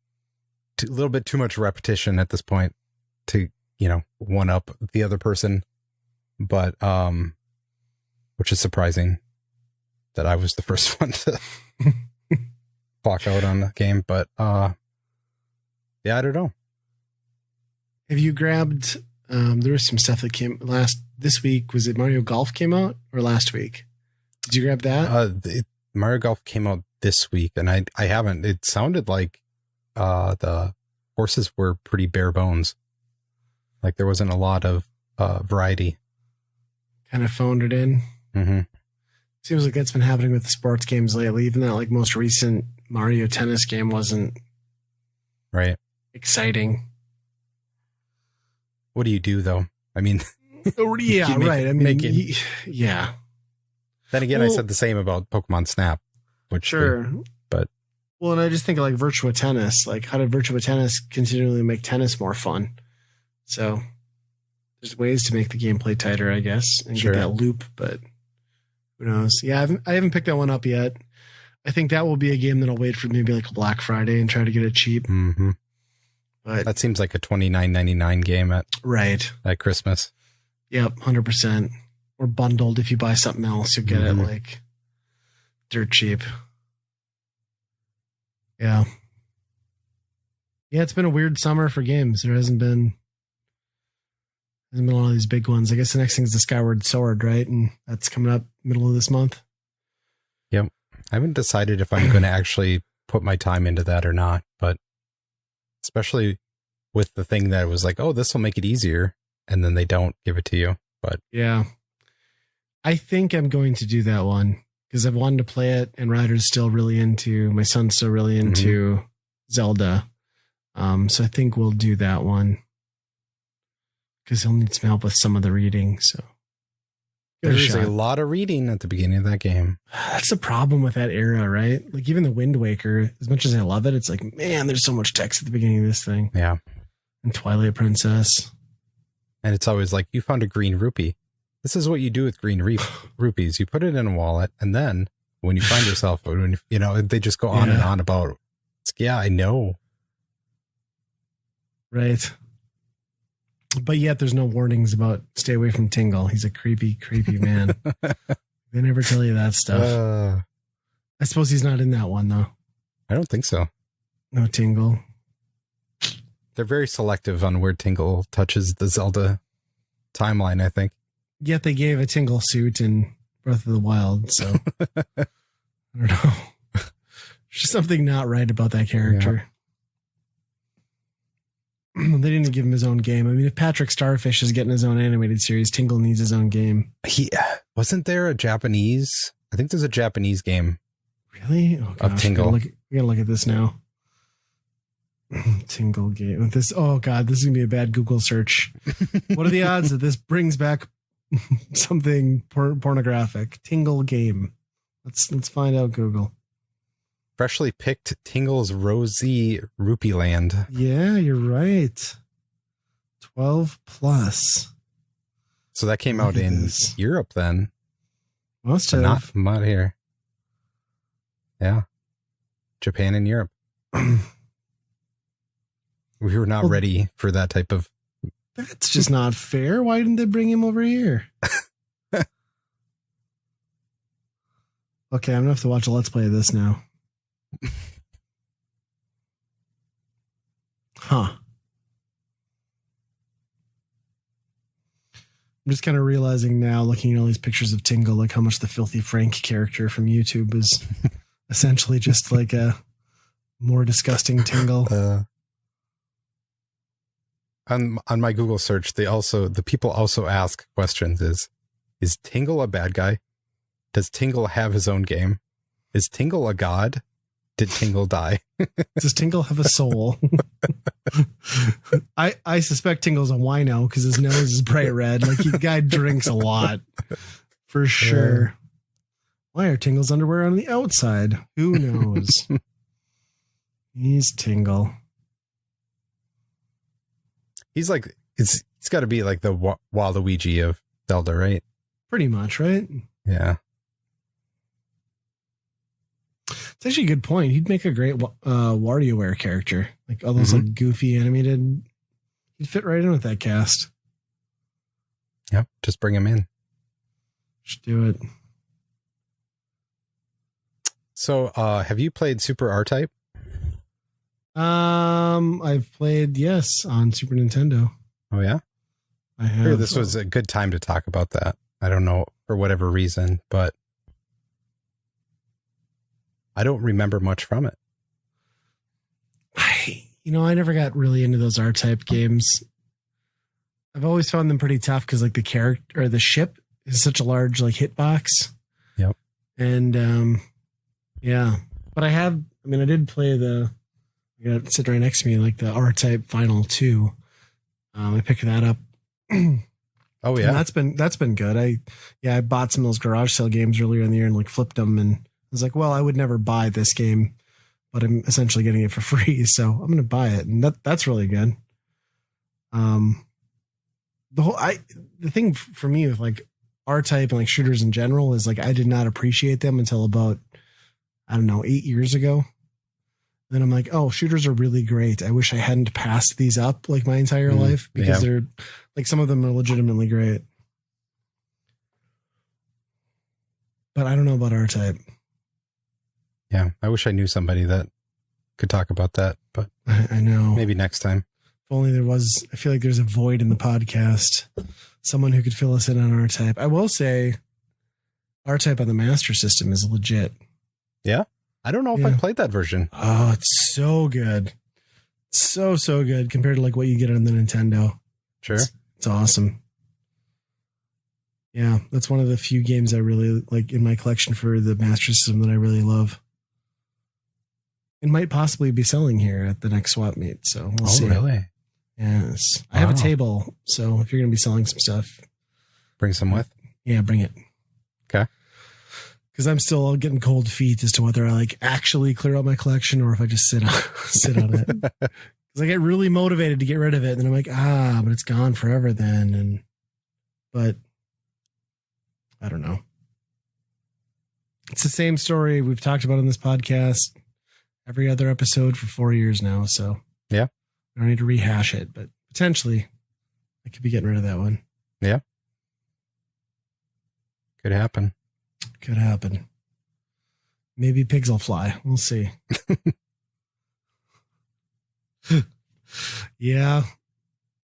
little bit too much repetition at this point to, one up the other person. But, which is surprising that I was the first one to clock out on the game. But, yeah, I don't know. Have you grabbed, there was some stuff that came this week. Was it Mario Golf came out or last week? Did you grab that? Mario Golf came out this week and I haven't. It sounded like the horses were pretty bare bones. Like there wasn't a lot of variety. Kind of phoned it in. Mm-hmm. Seems like that's been happening with the sports games lately. Even that like most recent Mario Tennis game wasn't exciting. What do you do though? I mean, yeah, right. I mean, yeah. Then again, I said the same about Pokemon Snap, which but and I just think of like Virtua Tennis. Like, how did Virtua Tennis continually make tennis more fun? So there's ways to make the gameplay tighter, I guess, and get that loop. But who knows? Yeah, I haven't picked that one up yet. I think that will be a game that I'll wait for maybe like a Black Friday and try to get it cheap. Mm-hmm. But that seems like a $29.99 game at Christmas. Yep, 100%. Or bundled if you buy something else, you'll get it like dirt cheap. Yeah. Yeah, it's been a weird summer for games. There hasn't been a lot of these big ones. I guess the next thing is the Skyward Sword, right? And that's coming up middle of this month. Yep. I haven't decided if I'm going to actually put my time into that or not, but especially with the thing that was like, oh, this will make it easier. And then they don't give it to you. But yeah, I think I'm going to do that one because I've wanted to play it and Ryder's still really into, my son's still really into Zelda. So I think we'll do that one because he'll need some help with some of the reading. So There's a lot of reading at the beginning of that game. That's the problem with that era, right? Like even the Wind Waker, as much as I love it, it's like, man, there's so much text at the beginning of this thing. Yeah. And Twilight Princess. And it's always like, you found a green rupee. This is what you do with green rupees. You put it in a wallet, and then when you find yourself, they just go on and on about it. It's, yeah, I know. Right. But yet there's no warnings about stay away from Tingle. He's a creepy, creepy man. They never tell you that stuff. I suppose he's not in that one, though. I don't think so. No Tingle. They're very selective on where Tingle touches the Zelda timeline, I think. Yet they gave a Tingle suit in Breath of the Wild, so I don't know. There's just something not right about that character. Yeah. They didn't give him his own game. I mean, if Patrick Starfish is getting his own animated series, Tingle needs his own game. Wasn't there a Japanese? I think there's a Japanese game. Really? Oh, gosh, of Tingle. We gotta look at this now. Tingle game. Oh God, this is gonna be a bad Google search. What are the odds that this brings back something pornographic? Tingle game. Let's find out, Google. Freshly picked Tingle's Rosy Rupee Land. Yeah, you're right. 12 plus. So that came out in Europe then. Must have. Not here. Yeah. Japan and Europe. We were not ready for that type of... That's just not fair. Why didn't they bring him over here? Okay, I'm going to have to watch a Let's Play of this now. Huh. I'm just kind of realizing now, looking at all these pictures of Tingle, like how much the Filthy Frank character from YouTube is essentially just like a more disgusting Tingle. On my Google search, the people also ask questions: is Tingle a bad guy? Does Tingle have his own game? Is Tingle a god? Did Tingle die? Does Tingle have a soul? I suspect Tingle's a wino because his nose is bright red. Like, the guy drinks a lot. For sure. Why are Tingle's underwear on the outside? Who knows? He's Tingle. He's like, he's got to be like the Waluigi of Zelda, right? Pretty much, right? Yeah. It's actually a good point. He'd make a great WarioWare character. Like all those like goofy animated. He'd fit right in with that cast. Yep. Just bring him in. Just do it. So, have you played Super R-Type? I've played, yes, on Super Nintendo. Oh, yeah? I have. This was a good time to talk about that. I don't know, for whatever reason, but I don't remember much from it. I never got really into those R-Type games. I've always found them pretty tough because, like, the character or the ship is such a large, like, hitbox. Yep. And, yeah. But I did play I got it sitting right next to me, like the R-Type Final 2. I picked that up. Oh, yeah. And that's been good. I bought some of those garage sale games earlier in the year and like flipped them, and I was like, well, I would never buy this game, but I'm essentially getting it for free, so I'm going to buy it, and that's really good. The thing for me with like R-Type and like shooters in general is like I did not appreciate them until about, I don't know, 8 years ago. Then I'm like, oh, shooters are really great. I wish I hadn't passed these up like my entire life because they're like, some of them are legitimately great. But I don't know about R-Type. Yeah, I wish I knew somebody that could talk about that, but I know. Maybe next time. If only there was, I feel like there's a void in the podcast. Someone who could fill us in on R-Type. I will say R-Type on the Master System is legit. Yeah? I don't know if I played that version. Oh, it's so good. So good compared to like what you get on the Nintendo. Sure. It's awesome. Yeah, that's one of the few games I really like in my collection for the Master System that I really love. It might possibly be selling here at the next swap meet, so we'll see. Oh, really? Yes. I have a table, so if you're going to be selling some stuff, bring some with. Yeah, bring it. Okay. Because I'm still getting cold feet as to whether I like actually clear out my collection or if I just sit on it. Because I get really motivated to get rid of it, and then I'm like, but it's gone forever then. But I don't know. It's the same story we've talked about in this podcast every other episode for 4 years now. So yeah, I don't need to rehash it, but potentially I could be getting rid of that one. Yeah. Could happen. Could happen. Maybe pigs will fly. We'll see. Yeah.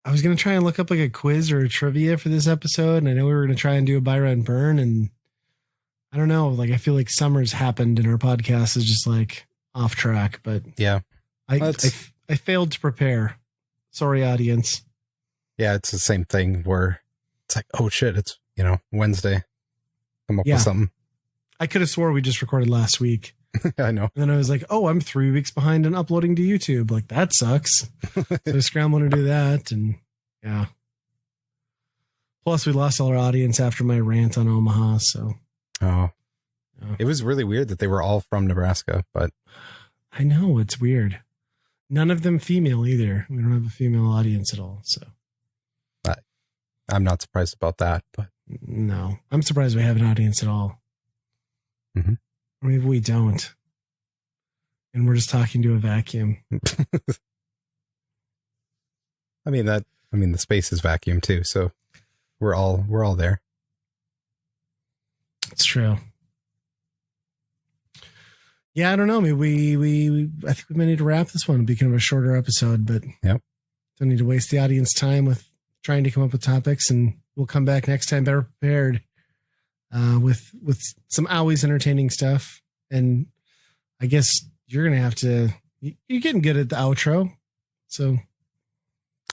I was going to try and look up like a quiz or a trivia for this episode. And I know we were going to try and do a buy, rent, burn. And I don't know. Like, I feel like summer's happened and our podcast is just like off track. But yeah, I failed to prepare. Sorry, audience. Yeah, it's the same thing where it's like, oh shit, it's, Wednesday. Come up with something. I could have swore we just recorded last week. I know. And then I was like, oh, I'm 3 weeks behind in uploading to YouTube. Like, that sucks. So I was scrambling to do that. And yeah. Plus, we lost all our audience after my rant on Omaha. So. Oh. It was really weird that they were all from Nebraska, but. I know. It's weird. None of them female either. We don't have a female audience at all. So. I'm not surprised about that, but. No. I'm surprised we have an audience at all. Mm-hmm. Or maybe we don't. And we're just talking to a vacuum. I mean, the space is vacuum too. So we're all there. It's true. Yeah, I don't know. Maybe I think we may need to wrap this one. It'll be kind of a shorter episode, but yep. Don't need to waste the audience time with trying to come up with topics, and we'll come back next time better prepared. With some always entertaining stuff. And I guess you're going to have to, you're getting good at the outro. So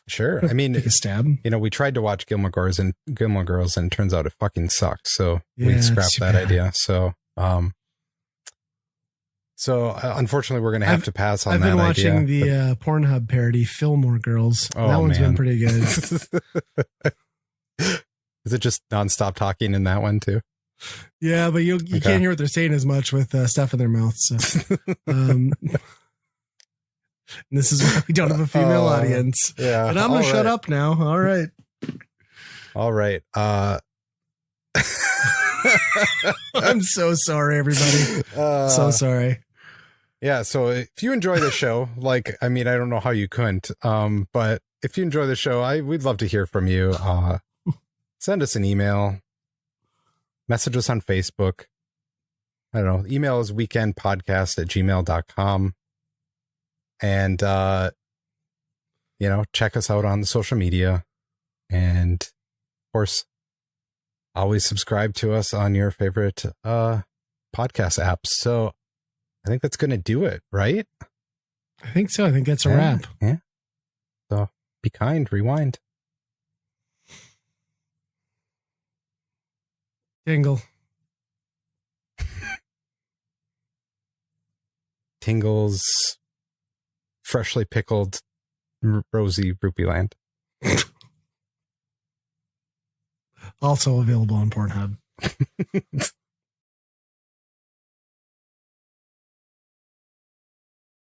sure. I mean, take a stab. We tried to watch Gilmore Girls and it turns out it fucking sucked. So we scrapped that idea. So, unfortunately we're going to have to pass on that idea. I've been watching the Pornhub parody Fillmore Girls. Oh, that one's been pretty good. Is it just nonstop talking in that one too? Yeah, but you can't hear what they're saying as much with stuff in their mouths. So. This is why we don't have a female audience. Yeah, and I'm going to shut up now. All right. All right. I'm so sorry, everybody. So sorry. Yeah. So if you enjoy the show, I don't know how you couldn't, but if you enjoy the show, we'd love to hear from you. Send us an email, message us on Facebook. I don't know. Email is weekendpodcast@gmail.com. And, check us out on the social media. And of course, always subscribe to us on your favorite, podcast apps. So I think that's going to do it, right? I think so. I think that's a wrap. Yeah. So be kind, rewind. Tingle. Tingles, freshly pickled, rosy rupee land. Also available on Pornhub.